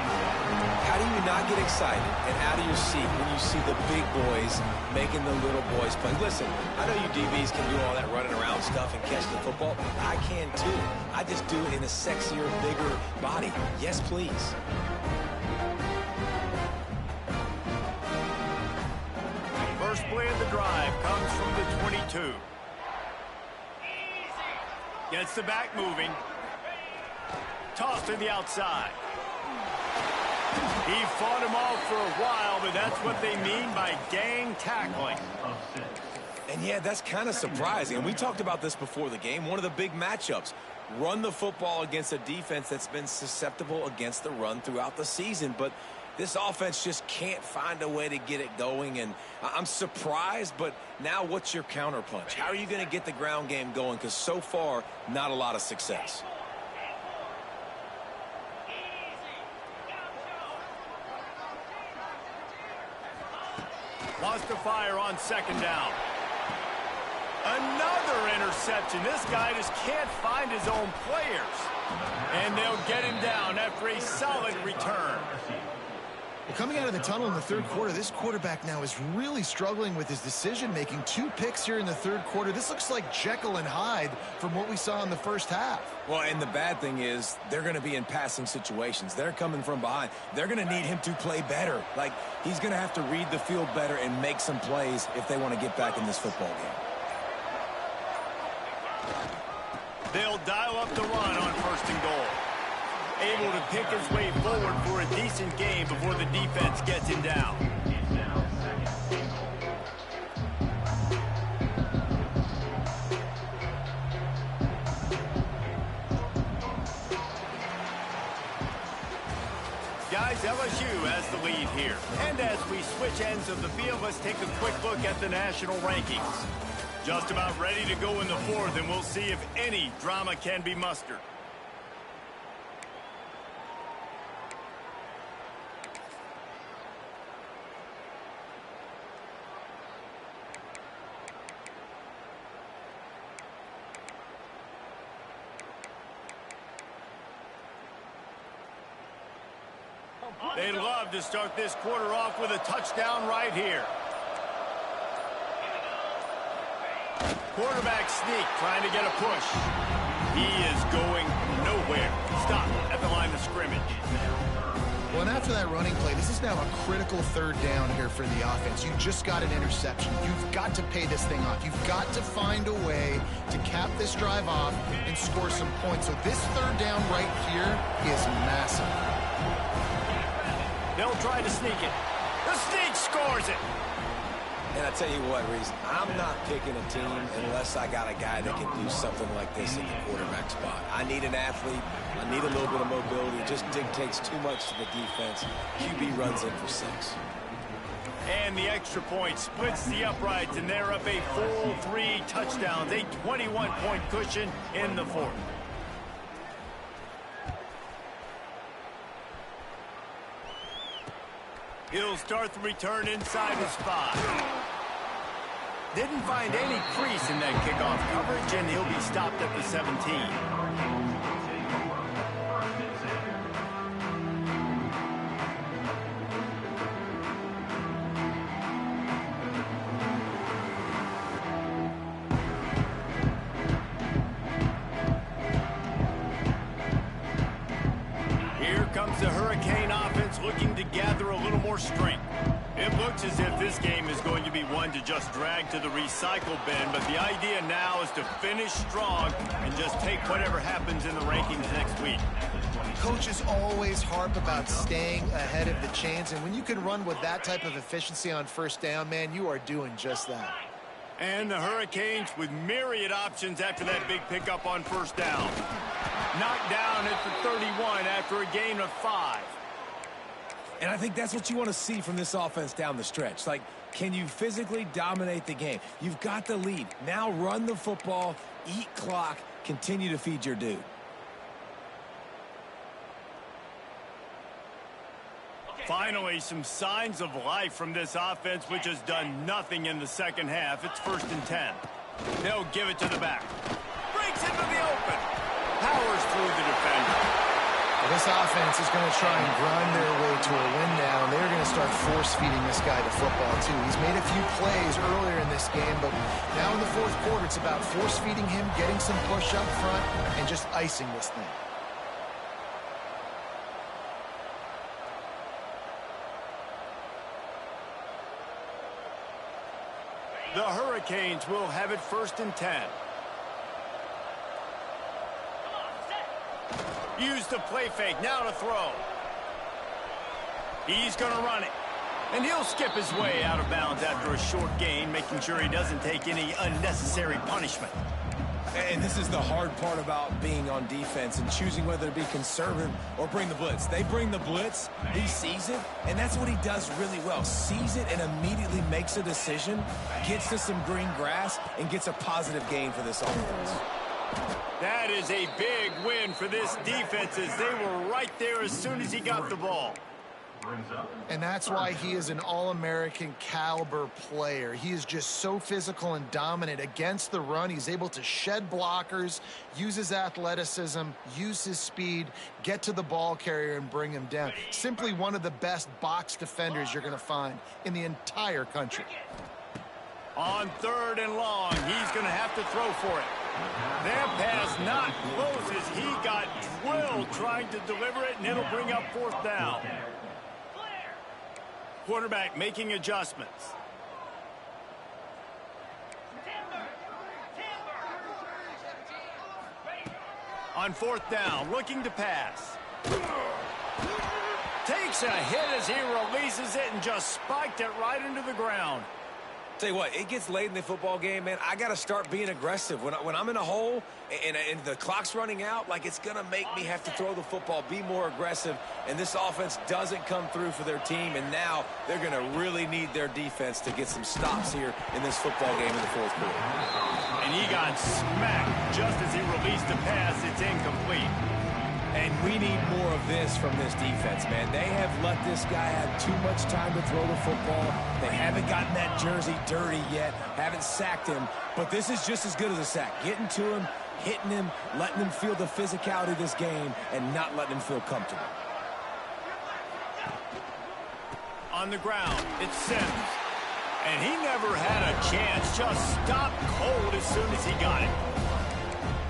How do you not get excited and out of your seat when you see the big boys making the little boys play? Listen, I know you DBs can do all that running around stuff and catch the football. I can too. I just do it in a sexier, bigger body. Yes, please. First play of the drive comes from the 22. Gets the back moving. Toss to the outside. He fought him off for a while, but that's what they mean by gang tackling. And yeah, that's kind of surprising. And we talked about this before the game. One of the big matchups. Run the football against a defense that's been susceptible against the run throughout the season. But this offense just can't find a way to get it going. And I'm surprised, but now what's your counterpunch? How are you going to get the ground game going? Because so far, not a lot of success. Lost to fire on second down. Another interception. This guy just can't find his own players. And they'll get him down after a solid return. Well, coming out of the tunnel in the third quarter, this quarterback now is really struggling with his decision-making. 2 picks here in the third quarter. This looks like Jekyll and Hyde from what we saw in the first half. Well, and the bad thing is they're going to be in passing situations. They're coming from behind. They're going to need him to play better. Like, he's going to have to read the field better and make some plays if they want to get back in this football game. They'll dial up the run on first and goal. Able to pick his way forward for a decent game before the defense gets him down. Guys, LSU has the lead here. And as we switch ends of the field, let's take a quick look at the national rankings. Just about ready to go in the fourth, and we'll see if any drama can be mustered. They'd love to start this quarter off with a touchdown right here. Quarterback sneak, trying to get a push. He is going nowhere. Stop at the line of scrimmage. Well, and after that running play, this is now a critical third down here for the offense. You just got an interception. You've got to pay this thing off. You've got to find a way to cap this drive off and score some points. So this third down right here is massive. They'll try to sneak it. The sneak scores it. And I tell you what, Reese, I'm not picking a team unless I got a guy that can do something like this at the quarterback spot. I need an athlete. I need a little bit of mobility. It just dictates too much to the defense. QB runs in for 6. And the extra point splits the uprights, and they're up a full 3 touchdowns, a 21-point cushion in the fourth. He'll start the return inside his 5. Didn't find any crease in that kickoff coverage, and he'll be stopped at the 17. The Hurricane offense looking to gather a little more strength. It looks as if this game is going to be one to just drag to the recycle bin, but the idea now is to finish strong and just take whatever happens in the rankings next week. Coaches always harp about staying ahead of the chains, and when you can run with that type of efficiency on first down, man, you are doing just that. And the Hurricanes with myriad options after that big pickup on first down. Knocked down at the 31 after a gain of 5. And I think that's what you want to see from this offense down the stretch. Like, can you physically dominate the game? You've got the lead. Now run the football, eat clock, continue to feed your dude. Finally, some signs of life from this offense, which has done nothing in the second half. It's 1st and 10. They'll give it to the back. Breaks into the open. Powers through the defender. Well, this offense is going to try and grind their way to a win now, and they're going to start force-feeding this guy the football, too. He's made a few plays earlier in this game, but now in the fourth quarter, it's about force-feeding him, getting some push up front, and just icing this thing. The Hurricanes will have it 1st and 10. Use the play fake, now to throw. He's going to run it. And he'll skip his way out of bounds after a short gain, making sure he doesn't take any unnecessary punishment. And this is the hard part about being on defense and choosing whether to be conservative or bring the blitz. They bring the blitz, he sees it, and that's what he does really well. Sees it and immediately makes a decision, gets to some green grass, and gets a positive gain for this offense. That is a big win for this defense, as they were right there as soon as he got the ball. And that's why he is an All-American caliber player. He is just so physical and dominant against the run. He's able to shed blockers, use his athleticism, use his speed, get to the ball carrier and bring him down. Simply one of the best box defenders you're going to find in the entire country. On 3rd and long, he's going to have to throw for it. That pass not close as he got drilled trying to deliver it, and it'll bring up 4th down. Quarterback making adjustments. On 4th down, looking to pass. Takes a hit as he releases it and just spiked it right into the ground. Tell you what, it gets late in the football game, man. I got to start being aggressive. When I'm in a hole and the clock's running out, like, it's going to make me have to throw the football, be more aggressive, and this offense doesn't come through for their team, and now they're going to really need their defense to get some stops here in this football game in the 4th quarter. And he got smacked just as he released the pass. It's incomplete. And we need more of this from this defense, man. They have let this guy have too much time to throw the football. They haven't gotten that jersey dirty yet, haven't sacked him, but this is just as good as a sack. Getting to him, hitting him, letting him feel the physicality of this game, and not letting him feel comfortable. On the ground, it's Sims. And he never had a chance, just stopped cold as soon as he got it.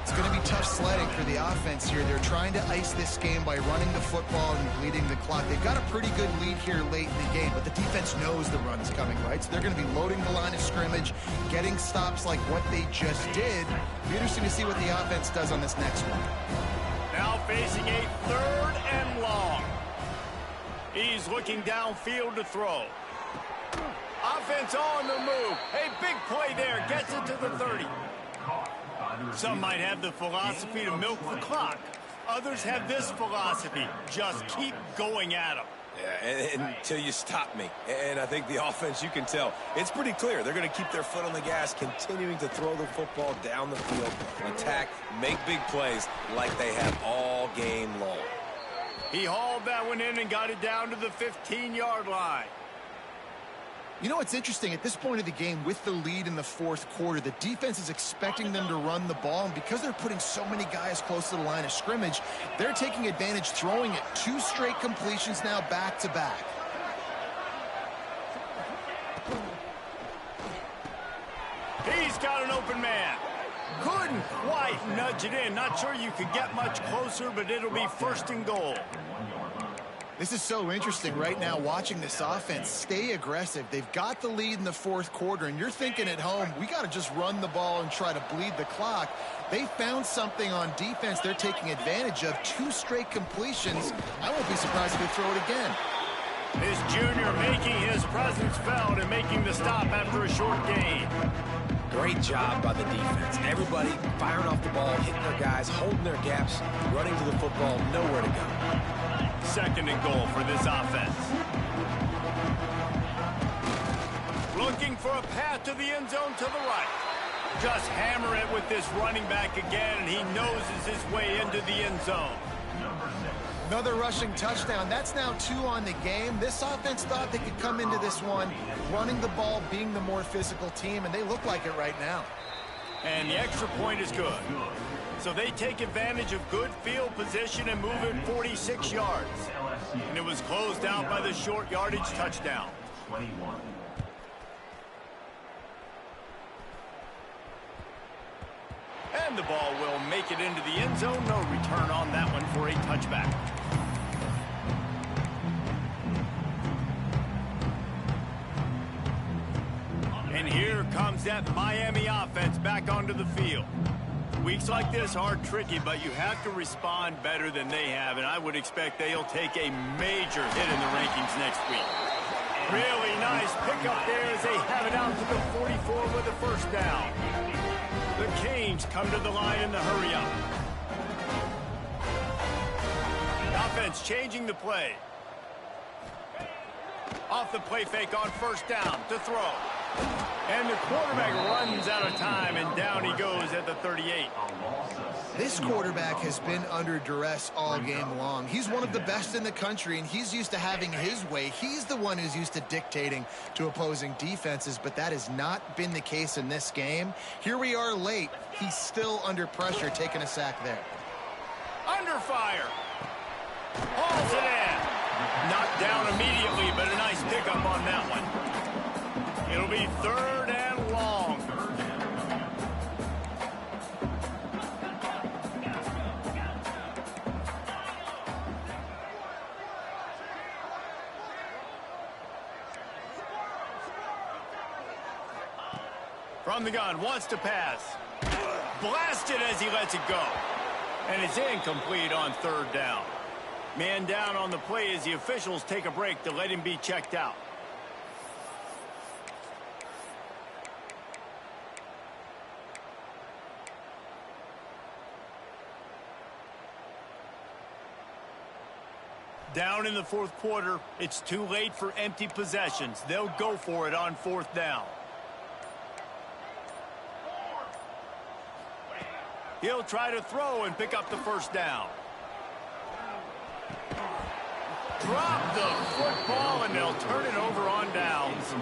It's going to be tough sledding for the offense here. They're trying to ice this game by running the football and bleeding the clock. They've got a pretty good lead here late in the game, but the defense knows the run is coming, right? So they're going to be loading the line of scrimmage, getting stops like what they just did. It'll be interesting to see what the offense does on this next one. Now facing a 3rd and long. He's looking downfield to throw. Offense on the move. A big play there. Gets it to the 30. Some might have the philosophy to milk the clock. Others have this philosophy. Just keep going at them. Yeah, until you stop me. And I think the offense, you can tell, it's pretty clear. They're going to keep their foot on the gas, continuing to throw the football down the field, attack, make big plays like they have all game long. He hauled that one in and got it down to the 15-yard line. You know what's interesting? At this point of the game, with the lead in the 4th quarter, the defense is expecting them to run the ball, and because they're putting so many guys close to the line of scrimmage, they're taking advantage, throwing it 2 straight completions now back-to-back. He's got an open man. Couldn't quite nudge it in. Not sure you could get much closer, but it'll be 1st and goal. This is so interesting right now, watching this offense stay aggressive. They've got the lead in the 4th quarter, and you're thinking at home, we got to just run the ball and try to bleed the clock. They found something on defense they're taking advantage of. 2 straight completions. I won't be surprised if they throw it again. This junior making his presence felt and making the stop after a short gain. Great job by the defense. Everybody firing off the ball, hitting their guys, holding their gaps, running to the football, nowhere to go. 2nd and goal for this offense. Looking for a path to the end zone to the right. Just hammer it with this running back again, and he noses his way into the end zone. Another rushing touchdown. That's now 2 on the game. This offense thought they could come into this one running the ball, being the more physical team, and they look like it right now. And the extra point is good. So they take advantage of good field position and move it 46 yards. And it was closed out by the short yardage touchdown. And the ball will make it into the end zone. No return on that one for a touchback. And here comes that Miami offense back onto the field. Weeks like this are tricky, but you have to respond better than they have, and I would expect they'll take a major hit in the rankings next week. Really nice pickup there as they have it out to the 44 with the first down. The Canes come to the line in the hurry-up. Offense changing the play. Off the play fake on first down to throw. And the quarterback runs out of time, and down he goes at the 38. This quarterback has been under duress all game long. He's one of the best in the country, and he's used to having his way. He's the one who's used to dictating to opposing defenses, but that has not been the case in this game. Here we are late. He's still under pressure, taking a sack there. Under fire. Hauls it in. Knocked down immediately, but a nice pickup on that one. It'll be 3rd and long. From the gun, wants to pass. Blasted as he lets it go. And it's incomplete on 3rd down. Man down on the play as the officials take a break to let him be checked out. Down in the 4th quarter, it's too late for empty possessions. They'll go for it on 4th down. He'll try to throw and pick up the first down. Drop the football, and they'll turn it over on downs.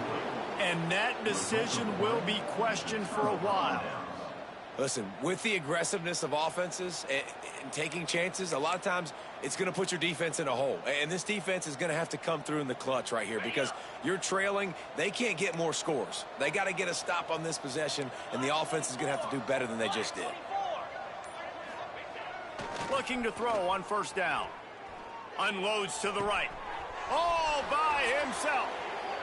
And that decision will be questioned for a while. Listen, with the aggressiveness of offenses and taking chances, a lot of times it's going to put your defense in a hole. And this defense is going to have to come through in the clutch right here because you're trailing. They can't get more scores. They got to get a stop on this possession, and the offense is going to have to do better than they just did. Looking to throw on first down. Unloads to the right. All by himself.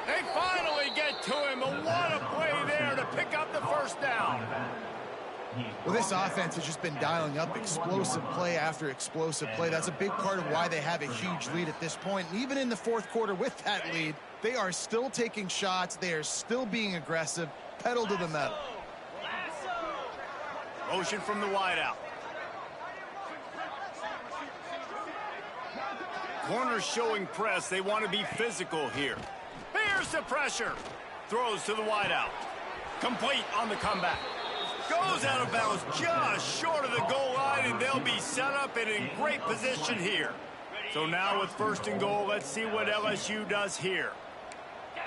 They finally get to him. What a play there to pick up the first down. Well, this offense has just been dialing up explosive play after explosive play. That's a big part of why they have a huge lead at this point. And even in the 4th quarter with that lead, they are still taking shots. They are still being aggressive. Pedal to the metal. Motion from the wideout. Corners showing press. They want to be physical here. Here's the pressure. Throws to the wideout. Complete on the comeback. Goes out of bounds just short of the goal line, and they'll be set up and in great position here. So now with 1st and goal, let's see what LSU does here.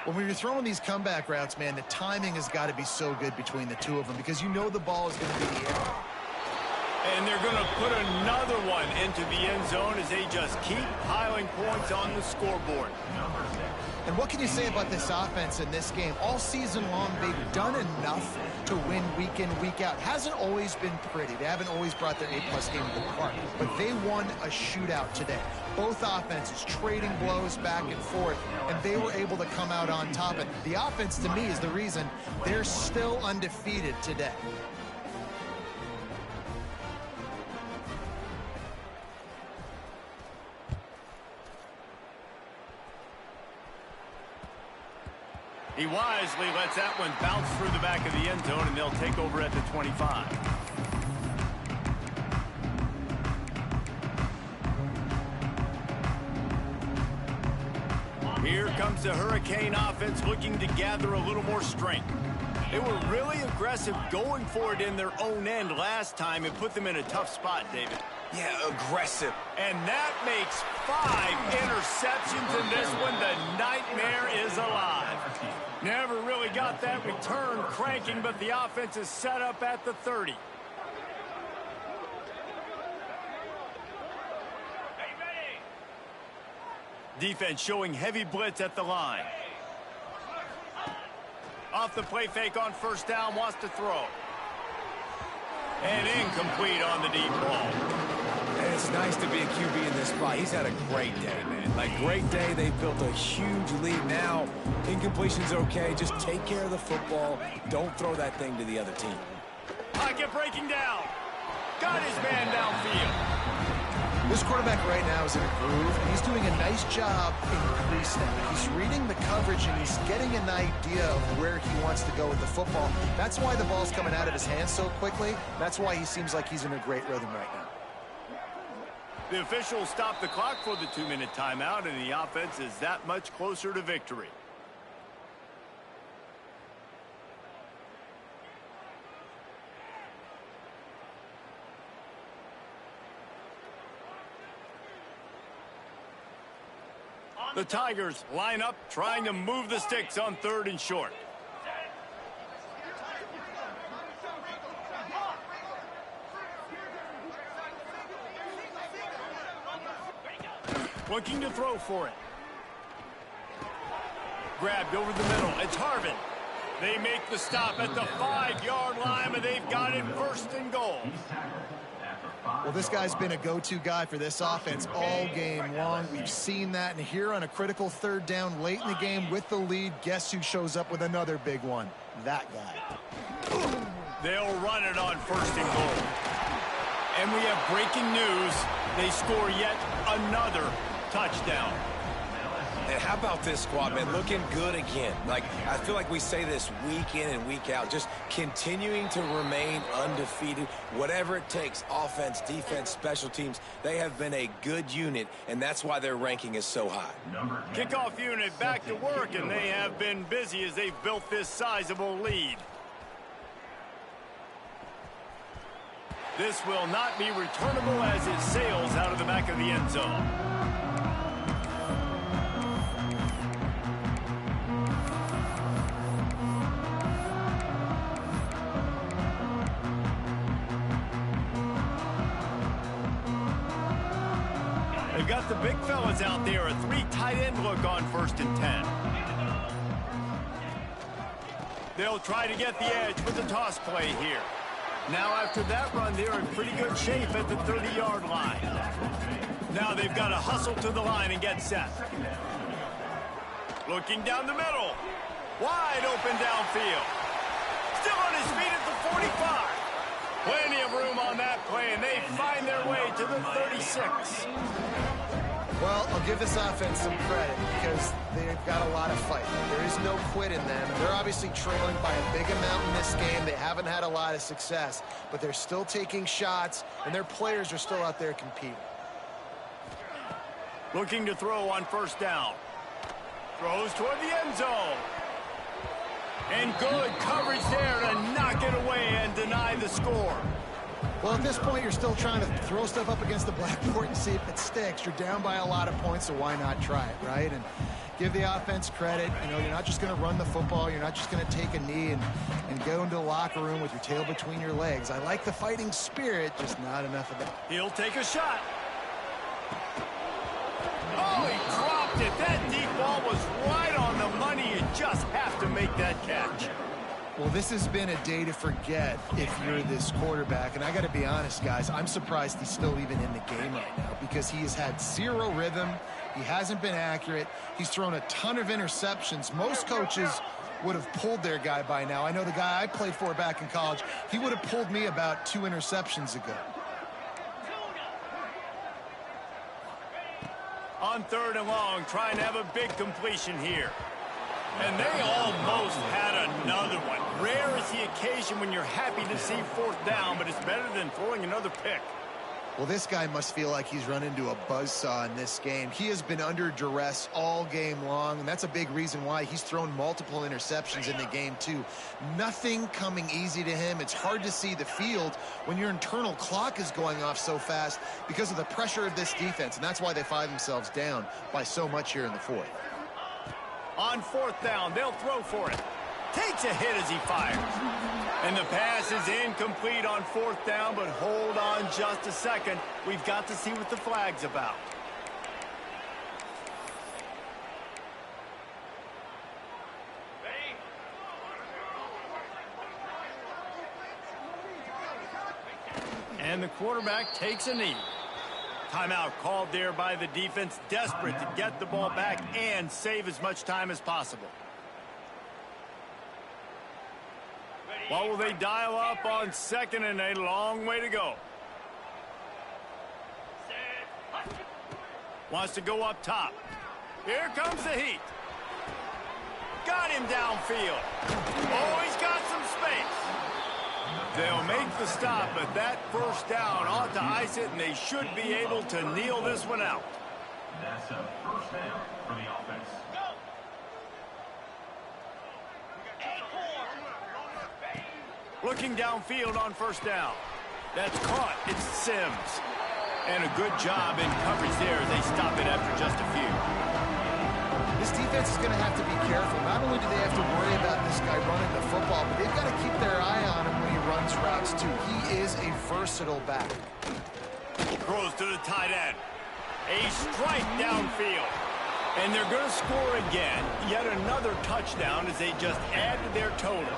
When you're throwing these comeback routes, man, the timing has got to be so good between the two of them because you know the ball is going to be in the air. And they're going to put another one into the end zone as they just keep piling points on the scoreboard. And what can you say about this offense in this game? All season long, they've done enough to win week in, week out. Hasn't always been pretty. They haven't always brought their A-plus game to the park. But they won a shootout today. Both offenses trading blows back and forth, and they were able to come out on top. And the offense, to me, is the reason they're still undefeated today. He wisely lets that one bounce through the back of the end zone, and they'll take over at the 25. Here comes the Hurricane offense looking to gather a little more strength. They were really aggressive going for it in their own end last time and put them in a tough spot, David. Yeah, aggressive. And that makes 5 interceptions in this one. The nightmare is alive. Never really got that return cranking, but the offense is set up at the 30. Defense showing heavy blitz at the line. Off the play fake on first down, wants to throw. And incomplete on the deep ball. And it's nice to be a QB in this spot. He's had a great day, man. Like, great day. They've built a huge lead now. Incompletion's okay. Just take care of the football. Don't throw that thing to the other team. Pocket breaking down. Got his man downfield. This quarterback right now is in a groove, and he's doing a nice job increasing it. He's reading the coverage, and he's getting an idea of where he wants to go with the football. That's why the ball's coming out of his hands so quickly. That's why he seems like he's in a great rhythm right now. The officials stopped the clock for the 2-minute timeout, and the offense is that much closer to victory. The Tigers line up, trying to move the sticks on 3rd and short. Looking to throw for it. Grabbed over the middle. It's Harvin. They make the stop at the 5-yard line, and they've got it 1st and goal. Well, this guy's been a go-to guy for this offense all game long. We've seen that, and here on a critical 3rd down late in the game with the lead, guess who shows up with another big one? That guy. They'll run it on 1st and goal. And we have breaking news. They score yet another touchdown. And how about this squad, man? Looking good again. Like, I feel like we say this week in and week out, just continuing to remain undefeated, whatever it takes, offense, defense, special teams. They have been a good unit, and that's why their ranking is so high. Kickoff unit back to work, and they have been busy as they've built this sizable lead. This will not be returnable as it sails out of the back of the end zone. They've got the big fellas out there, a 3 tight end look on 1st and 10. They'll try to get the edge with the toss play here. Now after that run, they're in pretty good shape at the 30-yard line. Now they've got to hustle to the line and get set. Looking down the middle. Wide open downfield. Still on his feet at the 45. Plenty of room on that play, and they find their way to the 36. Well, I'll give this offense some credit because they've got a lot of fight. There is no quit in them. They're obviously trailing by a big amount in this game. They haven't had a lot of success, but they're still taking shots, and their players are still out there competing. Looking to throw on 1st down. Throws toward the end zone. And good coverage there to knock it away and deny the score. Well, at this point, you're still trying to throw stuff up against the blackboard and see if it sticks. You're down by a lot of points, so why not try it, right? And give the offense credit. You know, you're not just going to run the football. You're not just going to take a knee and go into the locker room with your tail between your legs. I like the fighting spirit, just not enough of that. He'll take a shot. Oh, he dropped it. That deep ball was right on the money. You just have to make that catch. Well, this has been a day to forget if you're this quarterback. And I got to be honest, guys, I'm surprised he's still even in the game right now because he has had 0 rhythm. He hasn't been accurate. He's thrown a ton of interceptions. Most coaches would have pulled their guy by now. I know the guy I played for back in college, he would have pulled me about 2 interceptions ago. On 3rd and long, trying to have a big completion here. And they almost had another one. Rare is the occasion when you're happy to see 4th down, but it's better than throwing another pick. Well, this guy must feel like he's run into a buzzsaw in this game. He has been under duress all game long, and that's a big reason why he's thrown multiple interceptions in the game, too. Nothing coming easy to him. It's hard to see the field when your internal clock is going off so fast because of the pressure of this defense, and that's why they find themselves down by so much here in the 4th. On 4th down, they'll throw for it. Takes a hit as he fires. And the pass is incomplete on 4th down, but hold on just a second. We've got to see what the flag's about. And the quarterback takes a knee. Timeout called there by the defense, desperate to get the ball back and save as much time as possible. What will they dial up on 2nd and a long way to go? Wants to go up top. Here comes the heat. Got him downfield. Oh, he's got some space. They'll make the stop, but that first down ought to ice it, and they should be able to kneel this one out. That's a first down for the offense. Looking downfield on first down. That's caught. It's Sims. And a good job in coverage there. They stop it after just a few. This defense is going to have to be careful. Not only do they have to worry about this guy running the football, but they've got to keep their eye on him when he runs routes too. He is a versatile back. Throws to the tight end. A strike downfield. And they're going to score again. Yet another touchdown as they just add to their total.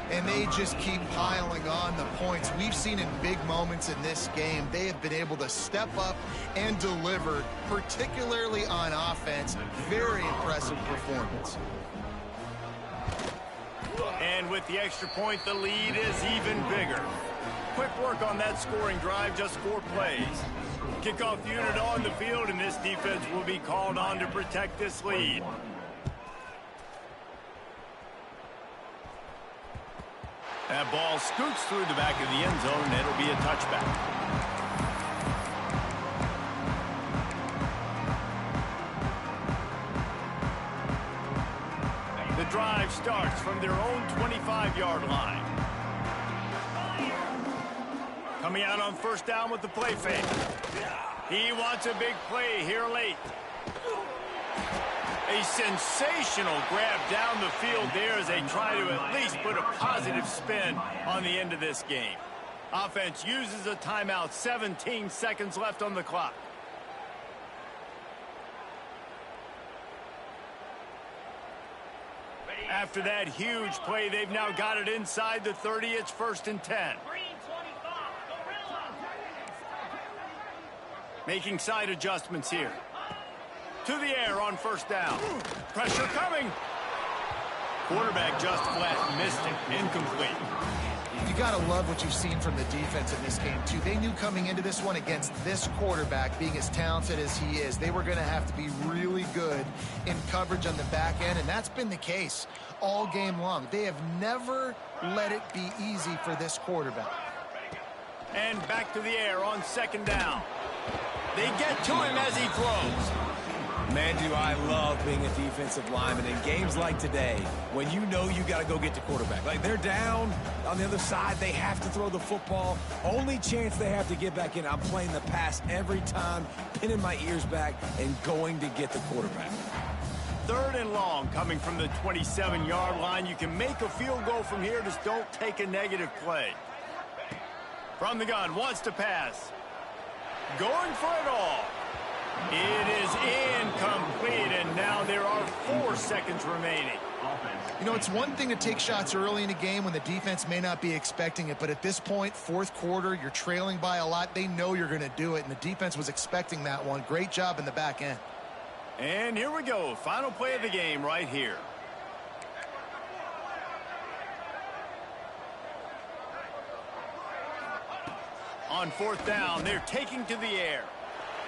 And they just keep piling on the points. We've seen in big moments in this game, they have been able to step up and deliver, particularly on offense. Very impressive performance. And with the extra point, the lead is even bigger. Quick work on that scoring drive, just 4 plays. Kickoff unit on the field, and this defense will be called on to protect this lead. That ball scoots through the back of the end zone, and it'll be a touchback. The drive starts from their own 25-yard line. Coming out on first down with the play fake. He wants a big play here late. A sensational grab down the field there as they try to at least put a positive spin on the end of this game. Offense uses a timeout, 17 seconds left on the clock. After that huge play, they've now got it inside the 30. It's 1st and 10. Making side adjustments here. To the air on first down. Pressure coming. Quarterback just flat missed it. Incomplete. You got to love what you've seen from the defense in this game, too. They knew coming into this one against this quarterback, being as talented as he is, they were going to have to be really good in coverage on the back end, and that's been the case all game long. They have never let it be easy for this quarterback. And back to the air on second down. They get to him as he throws. Man, do I love being a defensive lineman in games like today when you know you got to go get the quarterback. Like, they're down on the other side. They have to throw the football. Only chance they have to get back in. I'm playing the pass every time, pinning my ears back and going to get the quarterback. 3rd and long coming from the 27-yard line. You can make a field goal from here. Just don't take a negative play. From the gun, wants to pass. Going for it all. It is incomplete, and now there are 4 seconds remaining. You know, it's one thing to take shots early in a game when the defense may not be expecting it, but at this point, 4th quarter, you're trailing by a lot. They know you're going to do it, and the defense was expecting that one. Great job in the back end. And here we go. Final play of the game right here. On 4th down, they're taking to the air.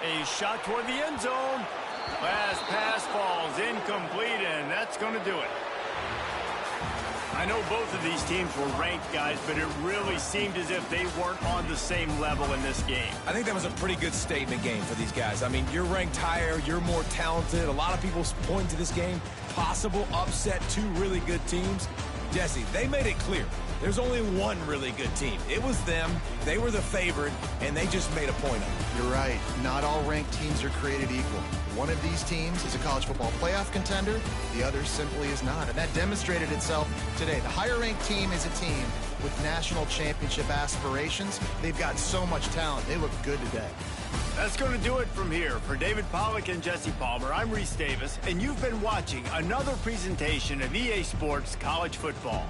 A shot toward the end zone. Last pass falls incomplete, and that's going to do it. I know both of these teams were ranked, guys, but it really seemed as if they weren't on the same level in this game. I think that was a pretty good statement game for these guys. I mean, you're ranked higher, you're more talented. A lot of people point to this game, possible upset, 2 really good teams. Jesse, they made it clear. There's only one really good team. It was them. They were the favorite, and they just made a point of it. You're right. Not all ranked teams are created equal. One of these teams is a college football playoff contender. The other simply is not. And that demonstrated itself today. The higher-ranked team is a team with national championship aspirations. They've got so much talent. They look good today. That's going to do it from here. For David Pollack and Jesse Palmer, I'm Reese Davis, and you've been watching another presentation of EA Sports College Football.